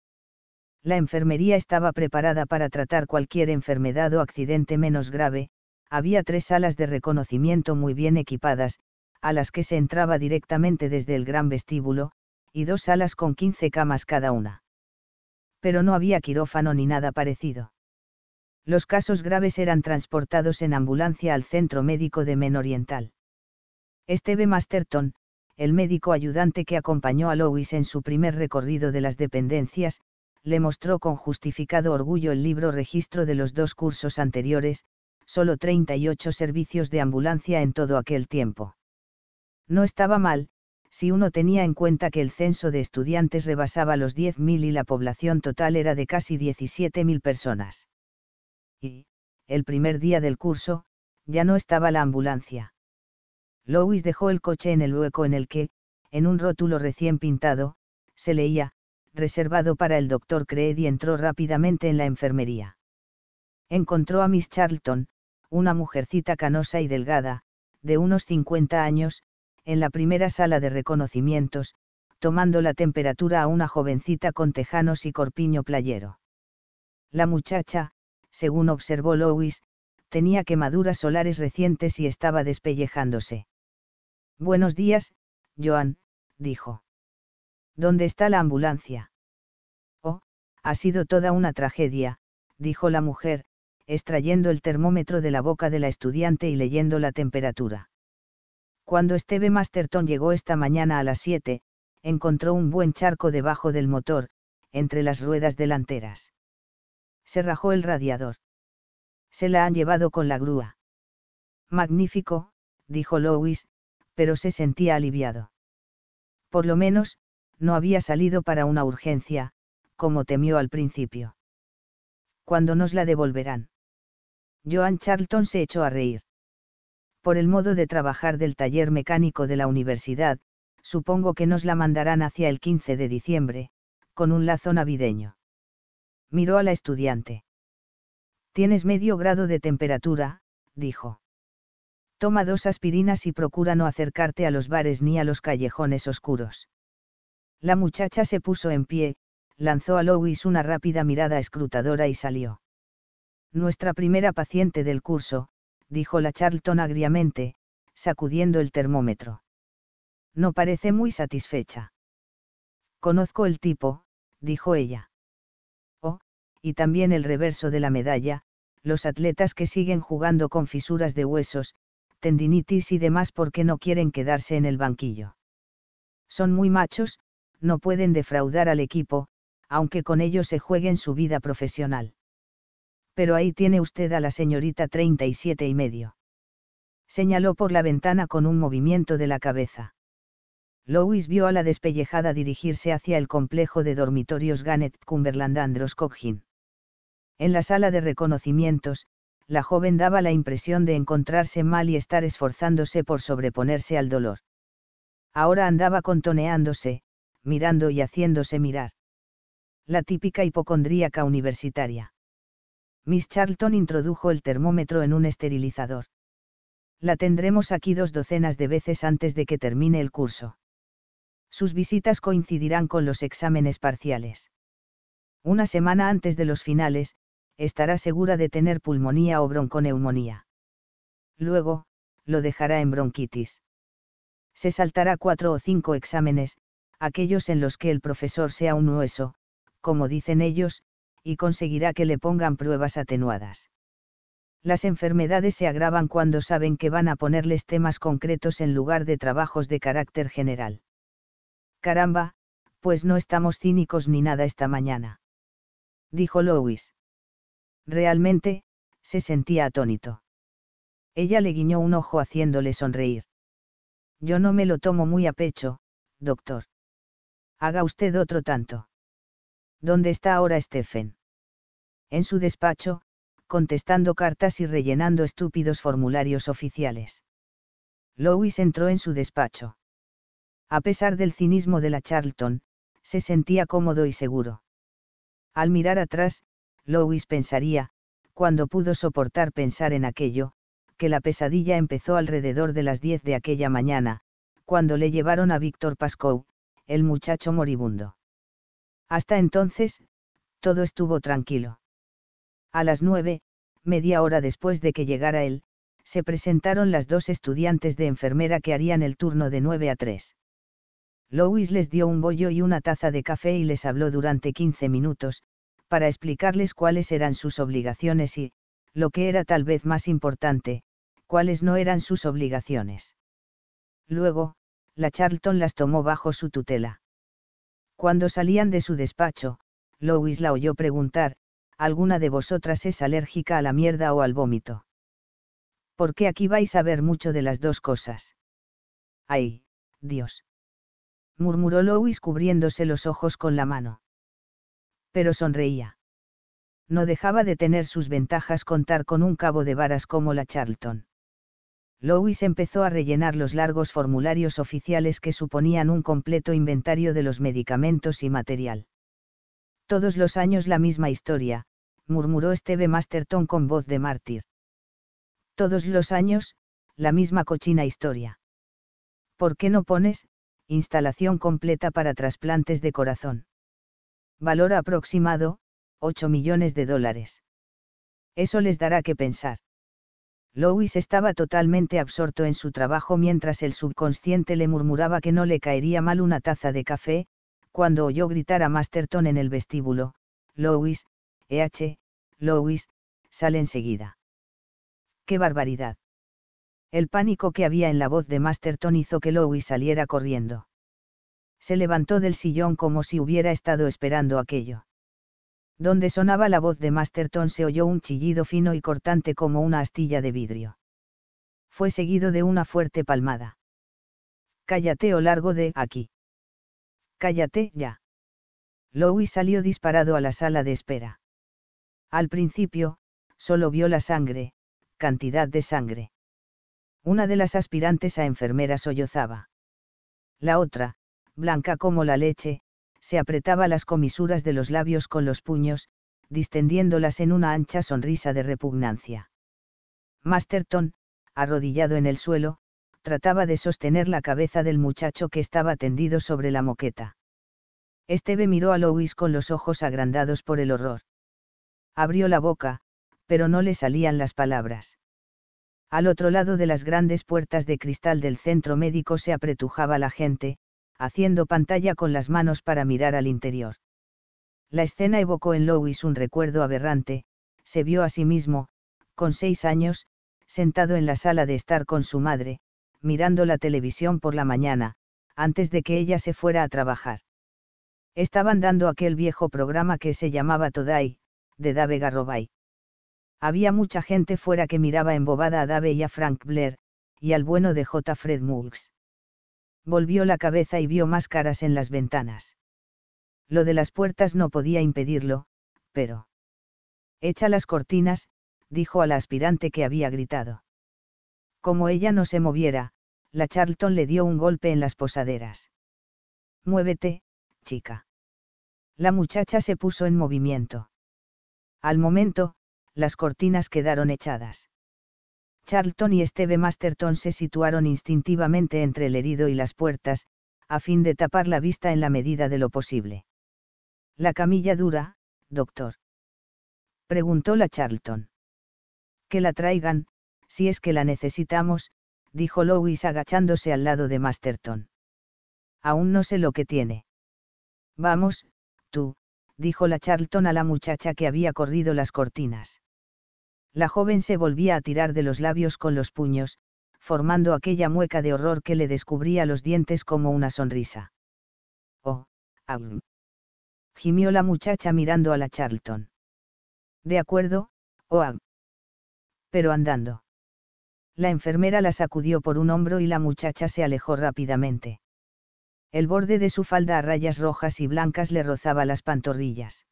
La enfermería estaba preparada para tratar cualquier enfermedad o accidente menos grave, había 3 salas de reconocimiento muy bien equipadas, a las que se entraba directamente desde el gran vestíbulo, y 2 salas con 15 camas cada una. Pero no había quirófano ni nada parecido. Los casos graves eran transportados en ambulancia al centro médico de Men Oriental. Steve Masterton, el médico ayudante que acompañó a Louis en su primer recorrido de las dependencias, le mostró con justificado orgullo el libro registro de los 2 cursos anteriores, solo 38 servicios de ambulancia en todo aquel tiempo. No estaba mal, si uno tenía en cuenta que el censo de estudiantes rebasaba los 10.000 y la población total era de casi 17.000 personas. Y, el primer día del curso, ya no estaba la ambulancia. Louis dejó el coche en el hueco en el que, en un rótulo recién pintado, se leía, reservado para el Dr. Creed, y entró rápidamente en la enfermería. Encontró a Miss Charlton, una mujercita canosa y delgada, de unos 50 años, en la primera sala de reconocimientos, tomando la temperatura a una jovencita con tejanos y corpiño playero. La muchacha, según observó Louis, tenía quemaduras solares recientes y estaba despellejándose. «Buenos días, Joan», dijo. «¿Dónde está la ambulancia?» «Oh, ha sido toda una tragedia», dijo la mujer, extrayendo el termómetro de la boca de la estudiante y leyendo la temperatura. Cuando Steve Masterton llegó esta mañana a las 7, encontró un buen charco debajo del motor, entre las ruedas delanteras. Se rajó el radiador. Se la han llevado con la grúa. «Magnífico», dijo Louis, pero se sentía aliviado. Por lo menos, no había salido para una urgencia, como temió al principio. «¿Cuándo nos la devolverán?» Joan Charlton se echó a reír. «Por el modo de trabajar del taller mecánico de la universidad, supongo que nos la mandarán hacia el 15 de diciembre, con un lazo navideño». Miró a la estudiante. «Tienes medio grado de temperatura», dijo. «Toma 2 aspirinas y procura no acercarte a los bares ni a los callejones oscuros». La muchacha se puso en pie, lanzó a Louis una rápida mirada escrutadora y salió. «Nuestra primera paciente del curso», dijo la Charlton agriamente, sacudiendo el termómetro. «No parece muy satisfecha». «Conozco el tipo», dijo ella. «Oh, y también el reverso de la medalla, los atletas que siguen jugando con fisuras de huesos, tendinitis y demás porque no quieren quedarse en el banquillo. Son muy machos, no pueden defraudar al equipo, aunque con ello se jueguen su vida profesional. Pero ahí tiene usted a la señorita 37 y medio». Señaló por la ventana con un movimiento de la cabeza. Louis vio a la despellejada dirigirse hacia el complejo de dormitorios Gannett Cumberland Andros Coggin. En la sala de reconocimientos, la joven daba la impresión de encontrarse mal y estar esforzándose por sobreponerse al dolor. Ahora andaba contoneándose, mirando y haciéndose mirar. La típica hipocondríaca universitaria. Miss Charlton introdujo el termómetro en un esterilizador. «La tendremos aquí 2 docenas de veces antes de que termine el curso. Sus visitas coincidirán con los exámenes parciales. Una semana antes de los finales, estará segura de tener pulmonía o bronconeumonía. Luego, lo dejará en bronquitis. Se saltará 4 o 5 exámenes, aquellos en los que el profesor sea un hueso, como dicen ellos, y conseguirá que le pongan pruebas atenuadas. Las enfermedades se agravan cuando saben que van a ponerles temas concretos en lugar de trabajos de carácter general. Caramba, pues no estamos cínicos ni nada esta mañana», dijo Louis. Realmente, se sentía atónito. Ella le guiñó un ojo haciéndole sonreír. «Yo no me lo tomo muy a pecho, doctor. Haga usted otro tanto». «¿Dónde está ahora Stephen?» «En su despacho, contestando cartas y rellenando estúpidos formularios oficiales». Louis entró en su despacho. A pesar del cinismo de la Charlton, se sentía cómodo y seguro. Al mirar atrás, Louis pensaría, cuando pudo soportar pensar en aquello, que la pesadilla empezó alrededor de las 10 de aquella mañana, cuando le llevaron a Víctor Pascoe, el muchacho moribundo. Hasta entonces, todo estuvo tranquilo. A las 9, media hora después de que llegara él, se presentaron las 2 estudiantes de enfermera que harían el turno de 9 a 3. Louis les dio un bollo y una taza de café y les habló durante 15 minutos, para explicarles cuáles eran sus obligaciones y, lo que era tal vez más importante, cuáles no eran sus obligaciones. Luego, la Charlton las tomó bajo su tutela. Cuando salían de su despacho, Louis la oyó preguntar: ¿alguna de vosotras es alérgica a la mierda o al vómito? Porque aquí vais a ver mucho de las 2 cosas. ¡Ay, Dios! murmuró Lois cubriéndose los ojos con la mano. Pero sonreía. No dejaba de tener sus ventajas contar con un cabo de varas como la Charlton. Lois empezó a rellenar los largos formularios oficiales que suponían un completo inventario de los medicamentos y material. Todos los años la misma historia, murmuró Steve Masterton con voz de mártir. Todos los años, la misma cochina historia. ¿Por qué no pones, instalación completa para trasplantes de corazón? Valor aproximado, $8 millones. Eso les dará que pensar. Lois estaba totalmente absorto en su trabajo mientras el subconsciente le murmuraba que no le caería mal una taza de café, cuando oyó gritar a Masterton en el vestíbulo: Lois, Lois, sal enseguida. ¡Qué barbaridad! El pánico que había en la voz de Masterton hizo que Lois saliera corriendo. Se levantó del sillón como si hubiera estado esperando aquello. Donde sonaba la voz de Masterton se oyó un chillido fino y cortante como una astilla de vidrio. Fue seguido de una fuerte palmada. Cállate o largo de aquí. Cállate, ya. Lois salió disparado a la sala de espera. Al principio, solo vio la sangre, cantidad de sangre. Una de las aspirantes a enfermera sollozaba. La otra, blanca como la leche, se apretaba las comisuras de los labios con los puños, distendiéndolas en una ancha sonrisa de repugnancia. Masterton, arrodillado en el suelo, trataba de sostener la cabeza del muchacho que estaba tendido sobre la moqueta. Steve miró a Lois con los ojos agrandados por el horror. Abrió la boca, pero no le salían las palabras. Al otro lado de las grandes puertas de cristal del centro médico se apretujaba la gente, haciendo pantalla con las manos para mirar al interior. La escena evocó en Lois un recuerdo aberrante. Se vio a sí mismo, con 6 años, sentado en la sala de estar con su madre, mirando la televisión por la mañana, antes de que ella se fuera a trabajar. Estaban dando aquel viejo programa que se llamaba Today, de Dave Garroway. Había mucha gente fuera que miraba embobada a Dave y a Frank Blair, y al bueno de J. Fred Muggs. Volvió la cabeza y vio más caras en las ventanas. Lo de las puertas no podía impedirlo, pero... Echa las cortinas, dijo a la aspirante que había gritado. Como ella no se moviera, la Charlton le dio un golpe en las posaderas. Muévete, chica. La muchacha se puso en movimiento. Al momento, las cortinas quedaron echadas. Charlton y Steve Masterton se situaron instintivamente entre el herido y las puertas, a fin de tapar la vista en la medida de lo posible. ¿La camilla dura, doctor?, preguntó la Charlton. Que la traigan, si es que la necesitamos, dijo Lois agachándose al lado de Masterton. Aún no sé lo que tiene. Vamos, tú, dijo la Charlton a la muchacha que había corrido las cortinas. La joven se volvía a tirar de los labios con los puños, formando aquella mueca de horror que le descubría los dientes como una sonrisa. Oh, aún. Gimió la muchacha mirando a la Charlton. De acuerdo, oh. Pero andando. La enfermera la sacudió por un hombro y la muchacha se alejó rápidamente. El borde de su falda a rayas rojas y blancas le rozaba las pantorrillas.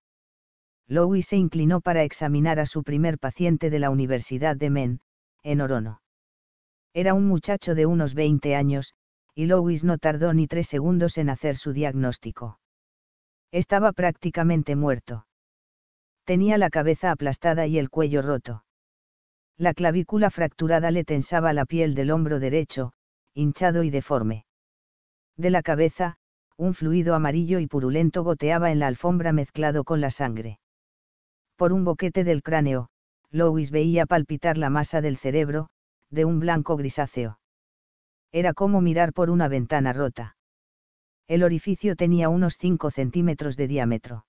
Lois se inclinó para examinar a su primer paciente de la Universidad de Maine, en Orono. Era un muchacho de unos 20 años, y Lois no tardó ni 3 segundos en hacer su diagnóstico. Estaba prácticamente muerto. Tenía la cabeza aplastada y el cuello roto. La clavícula fracturada le tensaba la piel del hombro derecho, hinchado y deforme. De la cabeza, un fluido amarillo y purulento goteaba en la alfombra mezclado con la sangre. Por un boquete del cráneo, Lois veía palpitar la masa del cerebro, de un blanco grisáceo. Era como mirar por una ventana rota. El orificio tenía unos 5 centímetros de diámetro.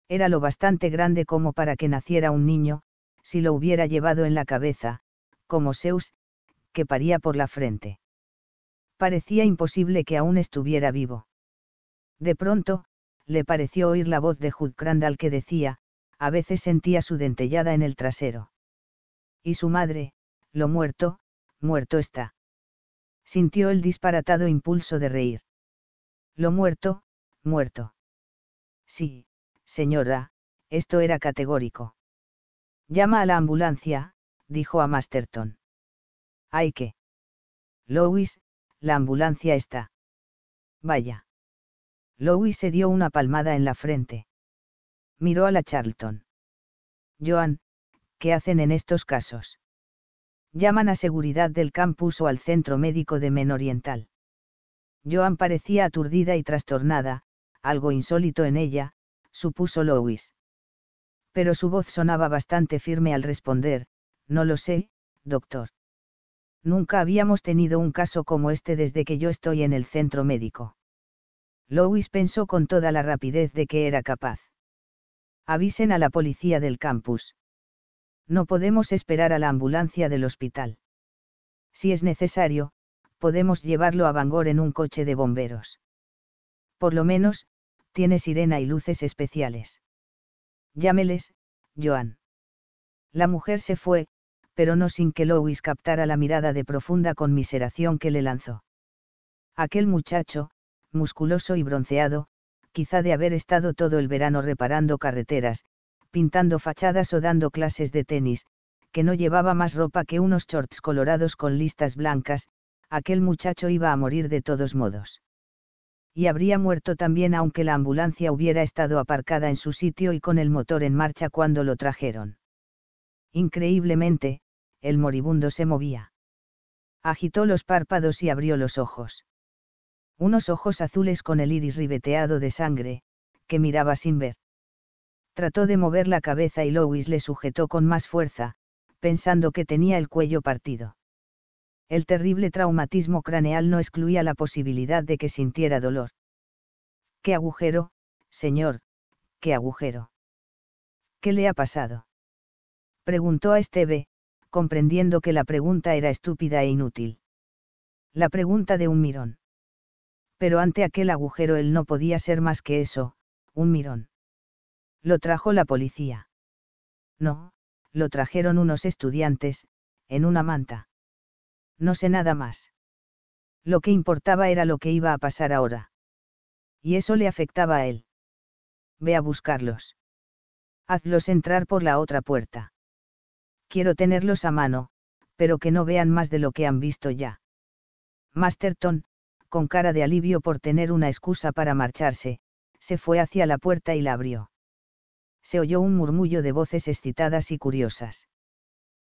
Era lo bastante grande como para que naciera un niño, si lo hubiera llevado en la cabeza, como Zeus, que paría por la frente. Parecía imposible que aún estuviera vivo. De pronto, le pareció oír la voz de Hugh Crandall que decía: a veces sentía su dentellada en el trasero. Y su madre, lo muerto, muerto está. Sintió el disparatado impulso de reír. Lo muerto, muerto. Sí, señora, esto era categórico. Llama a la ambulancia, dijo a Masterton. ¿Hay que? Lois, la ambulancia está. Vaya. Lois se dio una palmada en la frente. Miró a la Charlton. Joan, ¿qué hacen en estos casos? Llaman a seguridad del campus o al centro médico de Men Oriental. Joan parecía aturdida y trastornada, algo insólito en ella, supuso Lois. Pero su voz sonaba bastante firme al responder, no lo sé, doctor. Nunca habíamos tenido un caso como este desde que yo estoy en el centro médico. Lois pensó con toda la rapidez de que era capaz. Avisen a la policía del campus. No podemos esperar a la ambulancia del hospital. Si es necesario, podemos llevarlo a Bangor en un coche de bomberos. Por lo menos, tiene sirena y luces especiales. Llámeles, Joan. La mujer se fue, pero no sin que Lois captara la mirada de profunda conmiseración que le lanzó. Aquel muchacho, musculoso y bronceado, quizá de haber estado todo el verano reparando carreteras, pintando fachadas o dando clases de tenis, que no llevaba más ropa que unos shorts colorados con listas blancas, aquel muchacho iba a morir de todos modos. Y habría muerto también aunque la ambulancia hubiera estado aparcada en su sitio y con el motor en marcha cuando lo trajeron. Increíblemente, el moribundo se movía. Agitó los párpados y abrió los ojos. Unos ojos azules con el iris ribeteado de sangre, que miraba sin ver. Trató de mover la cabeza y Lois le sujetó con más fuerza, pensando que tenía el cuello partido. El terrible traumatismo craneal no excluía la posibilidad de que sintiera dolor. ¿Qué agujero, señor? ¿Qué agujero? ¿Qué le ha pasado? Preguntó a Esteve, comprendiendo que la pregunta era estúpida e inútil. La pregunta de un mirón. Pero ante aquel agujero él no podía ser más que eso, un mirón. Lo trajo la policía. No, lo trajeron unos estudiantes, en una manta. No sé nada más. Lo que importaba era lo que iba a pasar ahora. Y eso le afectaba a él. Ve a buscarlos. Hazlos entrar por la otra puerta. Quiero tenerlos a mano, pero que no vean más de lo que han visto ya. Masterton, con cara de alivio por tener una excusa para marcharse, se fue hacia la puerta y la abrió. Se oyó un murmullo de voces excitadas y curiosas.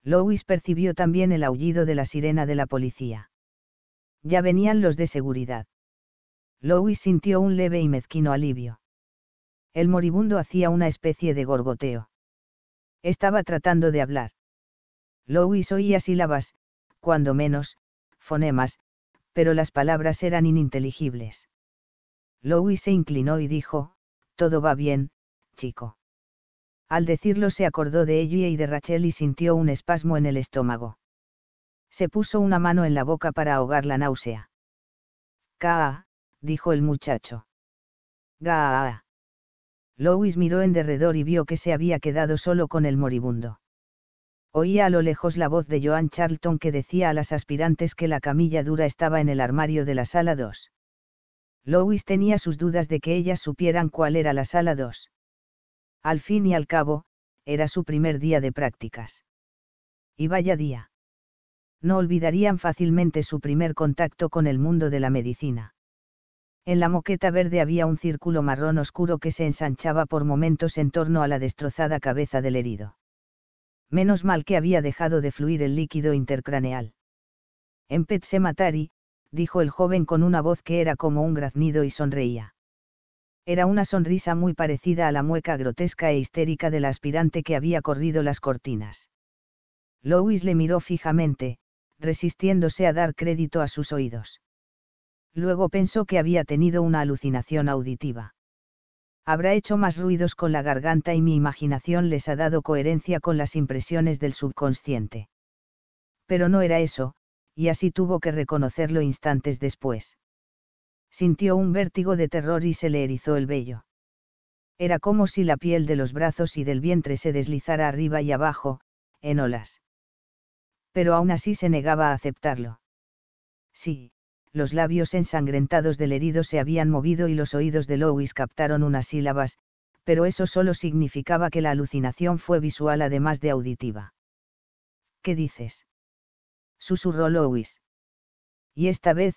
Lois percibió también el aullido de la sirena de la policía. Ya venían los de seguridad. Lois sintió un leve y mezquino alivio. El moribundo hacía una especie de gorgoteo. Estaba tratando de hablar. Lois oía sílabas, cuando menos, fonemas, pero las palabras eran ininteligibles. Lois se inclinó y dijo, todo va bien, chico. Al decirlo se acordó de ella y de Rachel y sintió un espasmo en el estómago. Se puso una mano en la boca para ahogar la náusea. «Gaa», dijo el muchacho. «Gaa». Lois miró en derredor y vio que se había quedado solo con el moribundo. Oía a lo lejos la voz de Joan Charlton que decía a las aspirantes que la camilla dura estaba en el armario de la sala 2. Lois tenía sus dudas de que ellas supieran cuál era la sala 2. Al fin y al cabo, era su primer día de prácticas. Y vaya día. No olvidarían fácilmente su primer contacto con el mundo de la medicina. En la moqueta verde había un círculo marrón oscuro que se ensanchaba por momentos en torno a la destrozada cabeza del herido. Menos mal que había dejado de fluir el líquido intercraneal. En Pet Sematary, dijo el joven con una voz que era como un graznido y sonreía. Era una sonrisa muy parecida a la mueca grotesca e histérica de la aspirante que había corrido las cortinas. Lois le miró fijamente, resistiéndose a dar crédito a sus oídos. Luego pensó que había tenido una alucinación auditiva. Habrá hecho más ruidos con la garganta y mi imaginación les ha dado coherencia con las impresiones del subconsciente. Pero no era eso, y así tuvo que reconocerlo instantes después. Sintió un vértigo de terror y se le erizó el vello. Era como si la piel de los brazos y del vientre se deslizara arriba y abajo, en olas. Pero aún así se negaba a aceptarlo. Sí, los labios ensangrentados del herido se habían movido y los oídos de Louis captaron unas sílabas, pero eso solo significaba que la alucinación fue visual además de auditiva. ¿Qué dices?, susurró Louis. Y esta vez,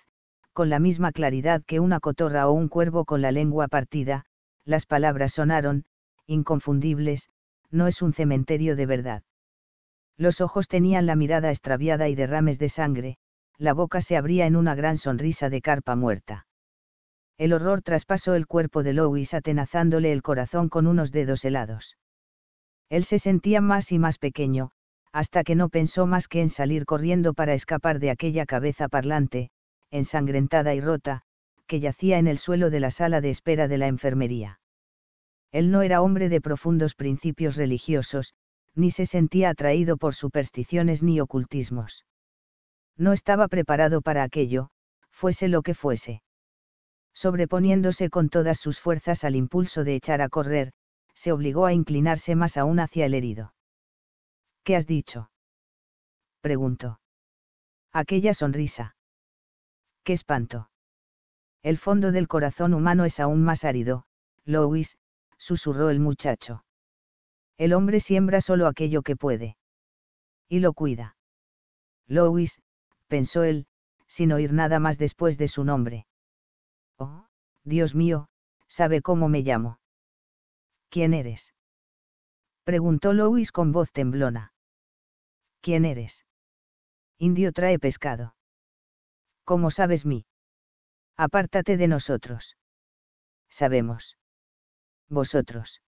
con la misma claridad que una cotorra o un cuervo con la lengua partida, las palabras sonaron, inconfundibles: no es un cementerio de verdad. Los ojos tenían la mirada extraviada y derrames de sangre, la boca se abría en una gran sonrisa de carpa muerta. El horror traspasó el cuerpo de Louis atenazándole el corazón con unos dedos helados. Él se sentía más y más pequeño, hasta que no pensó más que en salir corriendo para escapar de aquella cabeza parlante, ensangrentada y rota, que yacía en el suelo de la sala de espera de la enfermería. Él no era hombre de profundos principios religiosos, ni se sentía atraído por supersticiones ni ocultismos. No estaba preparado para aquello, fuese lo que fuese. Sobreponiéndose con todas sus fuerzas al impulso de echar a correr, se obligó a inclinarse más aún hacia el herido. ¿Qué has dicho?, preguntó. Aquella sonrisa. ¡Qué espanto! El fondo del corazón humano es aún más árido, Louis, susurró el muchacho. El hombre siembra solo aquello que puede. Y lo cuida. Louis, pensó él, sin oír nada más después de su nombre. Oh, Dios mío, ¿sabe cómo me llamo? ¿Quién eres?, preguntó Louis con voz temblona. ¿Quién eres? Indio trae pescado. ¿Cómo sabes mí? Apártate de nosotros. Sabemos. Vosotros.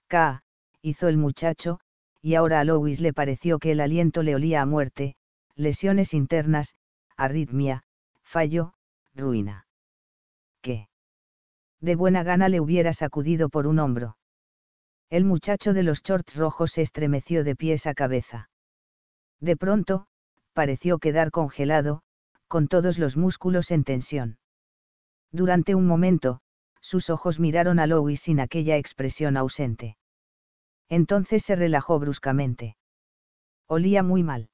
K, hizo el muchacho, y ahora a Louis le pareció que el aliento le olía a muerte, lesiones internas, arritmia, fallo, ruina. ¿Qué? De buena gana le hubiera sacudido por un hombro. El muchacho de los shorts rojos se estremeció de pies a cabeza. De pronto, pareció quedar congelado, con todos los músculos en tensión. Durante un momento, sus ojos miraron a Louis sin aquella expresión ausente. Entonces se relajó bruscamente. Olía muy mal.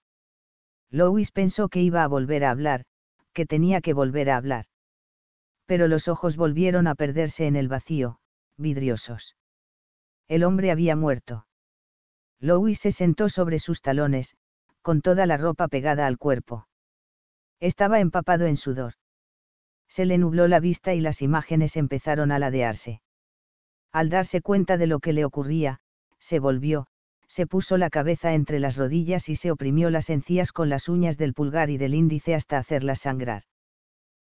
Louis pensó que iba a volver a hablar, que tenía que volver a hablar. Pero los ojos volvieron a perderse en el vacío, vidriosos. El hombre había muerto. Louis se sentó sobre sus talones, con toda la ropa pegada al cuerpo. Estaba empapado en sudor. Se le nubló la vista y las imágenes empezaron a ladearse. Al darse cuenta de lo que le ocurría, se volvió, se puso la cabeza entre las rodillas y se oprimió las encías con las uñas del pulgar y del índice hasta hacerlas sangrar.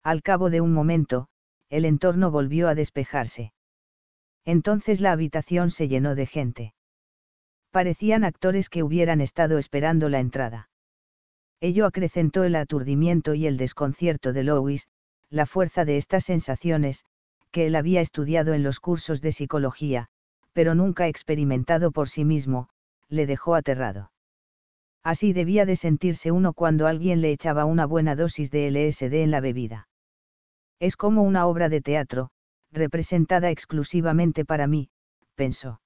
Al cabo de un momento, el entorno volvió a despejarse. Entonces la habitación se llenó de gente. Parecían actores que hubieran estado esperando la entrada. Ello acrecentó el aturdimiento y el desconcierto de Louis, la fuerza de estas sensaciones, que él había estudiado en los cursos de psicología, pero nunca experimentado por sí mismo, le dejó aterrado. Así debía de sentirse uno cuando alguien le echaba una buena dosis de LSD en la bebida. Es como una obra de teatro, representada exclusivamente para mí, pensó.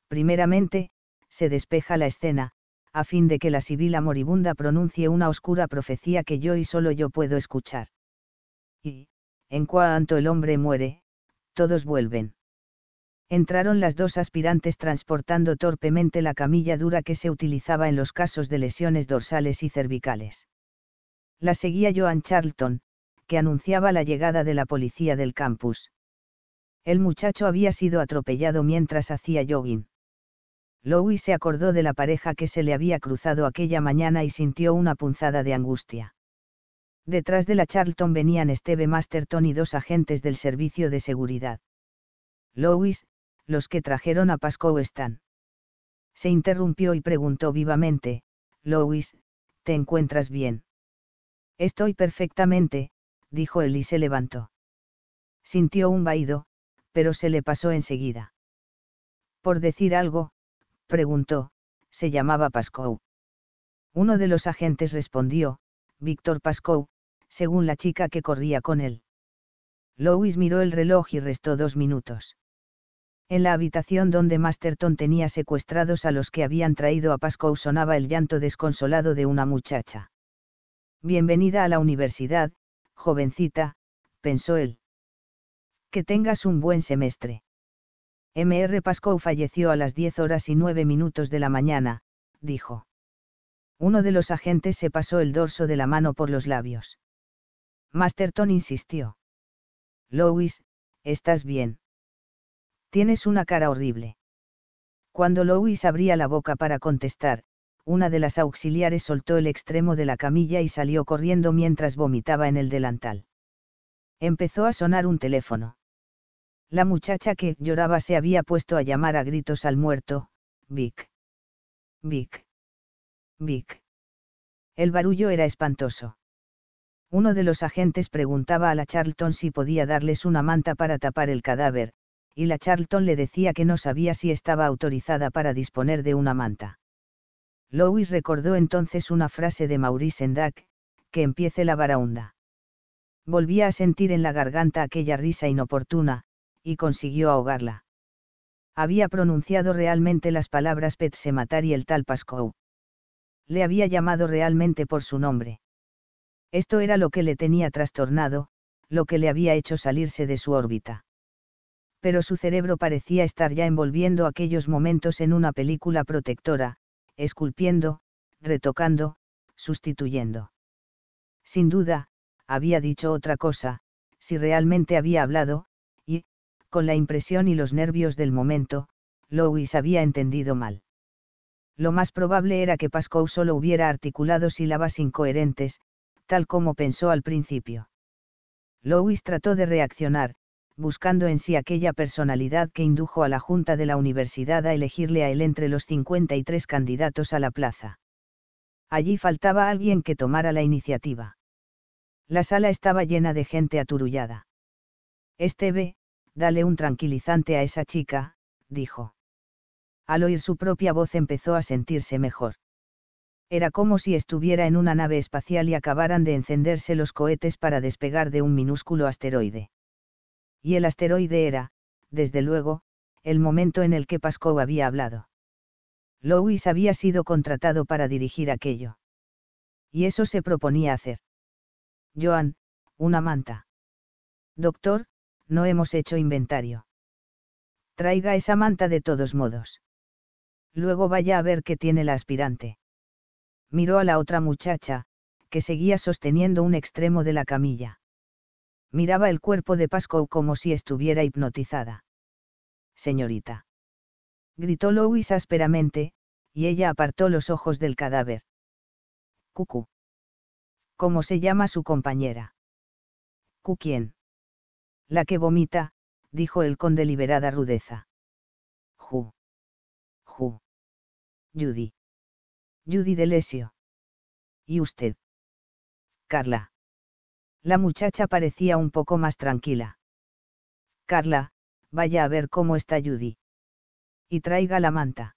Primeramente, se despeja la escena, a fin de que la sibila moribunda pronuncie una oscura profecía que yo y solo yo puedo escuchar. Y, en cuanto el hombre muere, todos vuelven. Entraron las dos aspirantes transportando torpemente la camilla dura que se utilizaba en los casos de lesiones dorsales y cervicales. La seguía Joan Charlton, que anunciaba la llegada de la policía del campus. El muchacho había sido atropellado mientras hacía jogging. Louis se acordó de la pareja que se le había cruzado aquella mañana y sintió una punzada de angustia. Detrás de la Charlton venían Steve Masterton y dos agentes del servicio de seguridad. Louis, los que trajeron a Pascoe están. Se interrumpió y preguntó vivamente, Louis, ¿te encuentras bien? Estoy perfectamente, dijo él y se levantó. Sintió un vahido, pero se le pasó enseguida. Por decir algo, preguntó, se llamaba Pascoe. Uno de los agentes respondió, Víctor Pascoe, según la chica que corría con él. Louis miró el reloj y restó 2 minutos. En la habitación donde Masterton tenía secuestrados a los que habían traído a Pascoe sonaba el llanto desconsolado de una muchacha. Bienvenida a la universidad, Jovencita, pensó él. Que tengas un buen semestre. Mr. Pascoe falleció a las 10:09 de la mañana, dijo. Uno de los agentes se pasó el dorso de la mano por los labios. Masterton insistió. Louis, ¿estás bien? Tienes una cara horrible. Cuando Louis abría la boca para contestar, una de las auxiliares soltó el extremo de la camilla y salió corriendo mientras vomitaba en el delantal. Empezó a sonar un teléfono. La muchacha que lloraba se había puesto a llamar a gritos al muerto, Vic. Vic. Vic. El barullo era espantoso. Uno de los agentes preguntaba a la Charlton si podía darles una manta para tapar el cadáver, y la Charlton le decía que no sabía si estaba autorizada para disponer de una manta. Louis recordó entonces una frase de Maurice Sendak, que empiece la varaunda. Volvía a sentir en la garganta aquella risa inoportuna, y consiguió ahogarla. Había pronunciado realmente las palabras Pet Sematary y el tal Pascoe. Le había llamado realmente por su nombre. Esto era lo que le tenía trastornado, lo que le había hecho salirse de su órbita. Pero su cerebro parecía estar ya envolviendo aquellos momentos en una película protectora, esculpiendo, retocando, sustituyendo. Sin duda, había dicho otra cosa, si realmente había hablado, y, con la impresión y los nervios del momento, Louis había entendido mal. Lo más probable era que Pascoe solo hubiera articulado sílabas incoherentes, tal como pensó al principio. Louis trató de reaccionar, buscando en sí aquella personalidad que indujo a la Junta de la Universidad a elegirle a él entre los 53 candidatos a la plaza. Allí faltaba alguien que tomara la iniciativa. La sala estaba llena de gente aturullada. Esteve, dale un tranquilizante a esa chica, dijo. Al oír su propia voz empezó a sentirse mejor. Era como si estuviera en una nave espacial y acabaran de encenderse los cohetes para despegar de un minúsculo asteroide. Y el asteroide era, desde luego, el momento en el que Pascoe había hablado. Louis había sido contratado para dirigir aquello. Y eso se proponía hacer. Joan, una manta. Doctor, no hemos hecho inventario. Traiga esa manta de todos modos. Luego vaya a ver qué tiene la aspirante. Miró a la otra muchacha, que seguía sosteniendo un extremo de la camilla. Miraba el cuerpo de Pascoe como si estuviera hipnotizada. Señorita. Gritó Louis ásperamente, y ella apartó los ojos del cadáver. Cucú. ¿Cómo se llama su compañera? ¿Quién? La que vomita, dijo él con deliberada rudeza. Ju. Judy. Judy Delesio. ¿Y usted? Carla. La muchacha parecía un poco más tranquila. Carla, vaya a ver cómo está Judy. Y traiga la manta.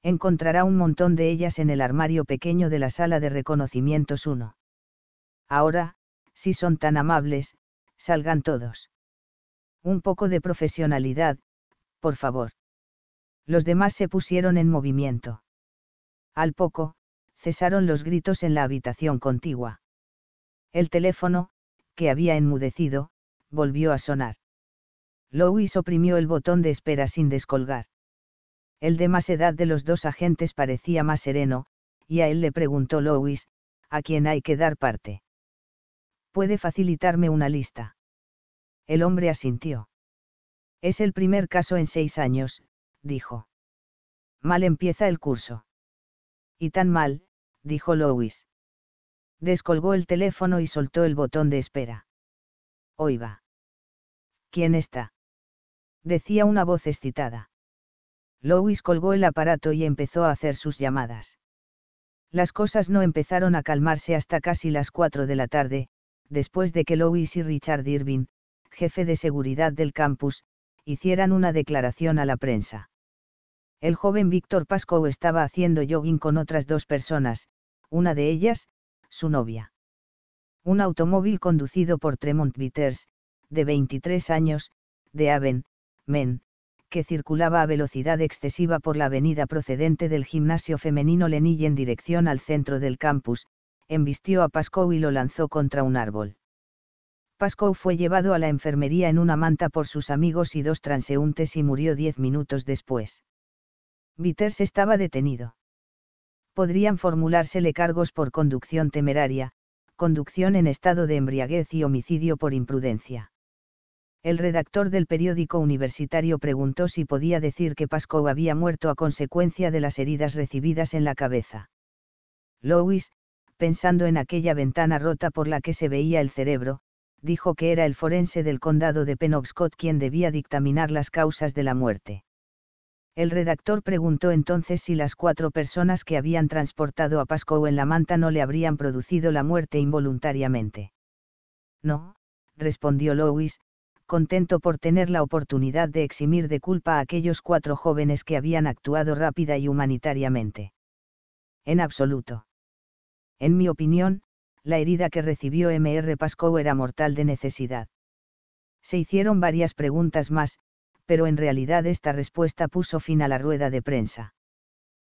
Encontrará un montón de ellas en el armario pequeño de la sala de reconocimientos 1. Ahora, si son tan amables, salgan todos. Un poco de profesionalidad, por favor. Los demás se pusieron en movimiento. Al poco, cesaron los gritos en la habitación contigua. El teléfono, que había enmudecido, volvió a sonar. Louis oprimió el botón de espera sin descolgar. El de más edad de los dos agentes parecía más sereno, y a él le preguntó Louis, ¿a quién hay que dar parte? ¿Puede facilitarme una lista? El hombre asintió. Es el primer caso en 6 años, dijo. Mal empieza el curso. Y tan mal, dijo Louis. Descolgó el teléfono y soltó el botón de espera. Oiga. ¿Quién está? Decía una voz excitada. Louis colgó el aparato y empezó a hacer sus llamadas. Las cosas no empezaron a calmarse hasta casi las 4 de la tarde, después de que Louis y Richard Irving, jefe de seguridad del campus, hicieran una declaración a la prensa. El joven Víctor Pascoe estaba haciendo jogging con otras 2 personas, una de ellas, su novia. Un automóvil conducido por Tremont Peters, de 23 años, de Avon, Maine, que circulaba a velocidad excesiva por la avenida procedente del gimnasio femenino Lenille en dirección al centro del campus, embistió a Pascoe y lo lanzó contra un árbol. Pascoe fue llevado a la enfermería en una manta por sus amigos y 2 transeúntes y murió 10 minutos después. Vitters estaba detenido. Podrían formulársele cargos por conducción temeraria, conducción en estado de embriaguez y homicidio por imprudencia. El redactor del periódico universitario preguntó si podía decir que Pascoe había muerto a consecuencia de las heridas recibidas en la cabeza. Louis, pensando en aquella ventana rota por la que se veía el cerebro, dijo que era el forense del condado de Penobscot quien debía dictaminar las causas de la muerte. El redactor preguntó entonces si las 4 personas que habían transportado a Pascoe en la manta no le habrían producido la muerte involuntariamente. No, respondió Louis, contento por tener la oportunidad de eximir de culpa a aquellos 4 jóvenes que habían actuado rápida y humanitariamente. En absoluto. En mi opinión, la herida que recibió Mr. Pascoe era mortal de necesidad. Se hicieron varias preguntas más, pero en realidad esta respuesta puso fin a la rueda de prensa.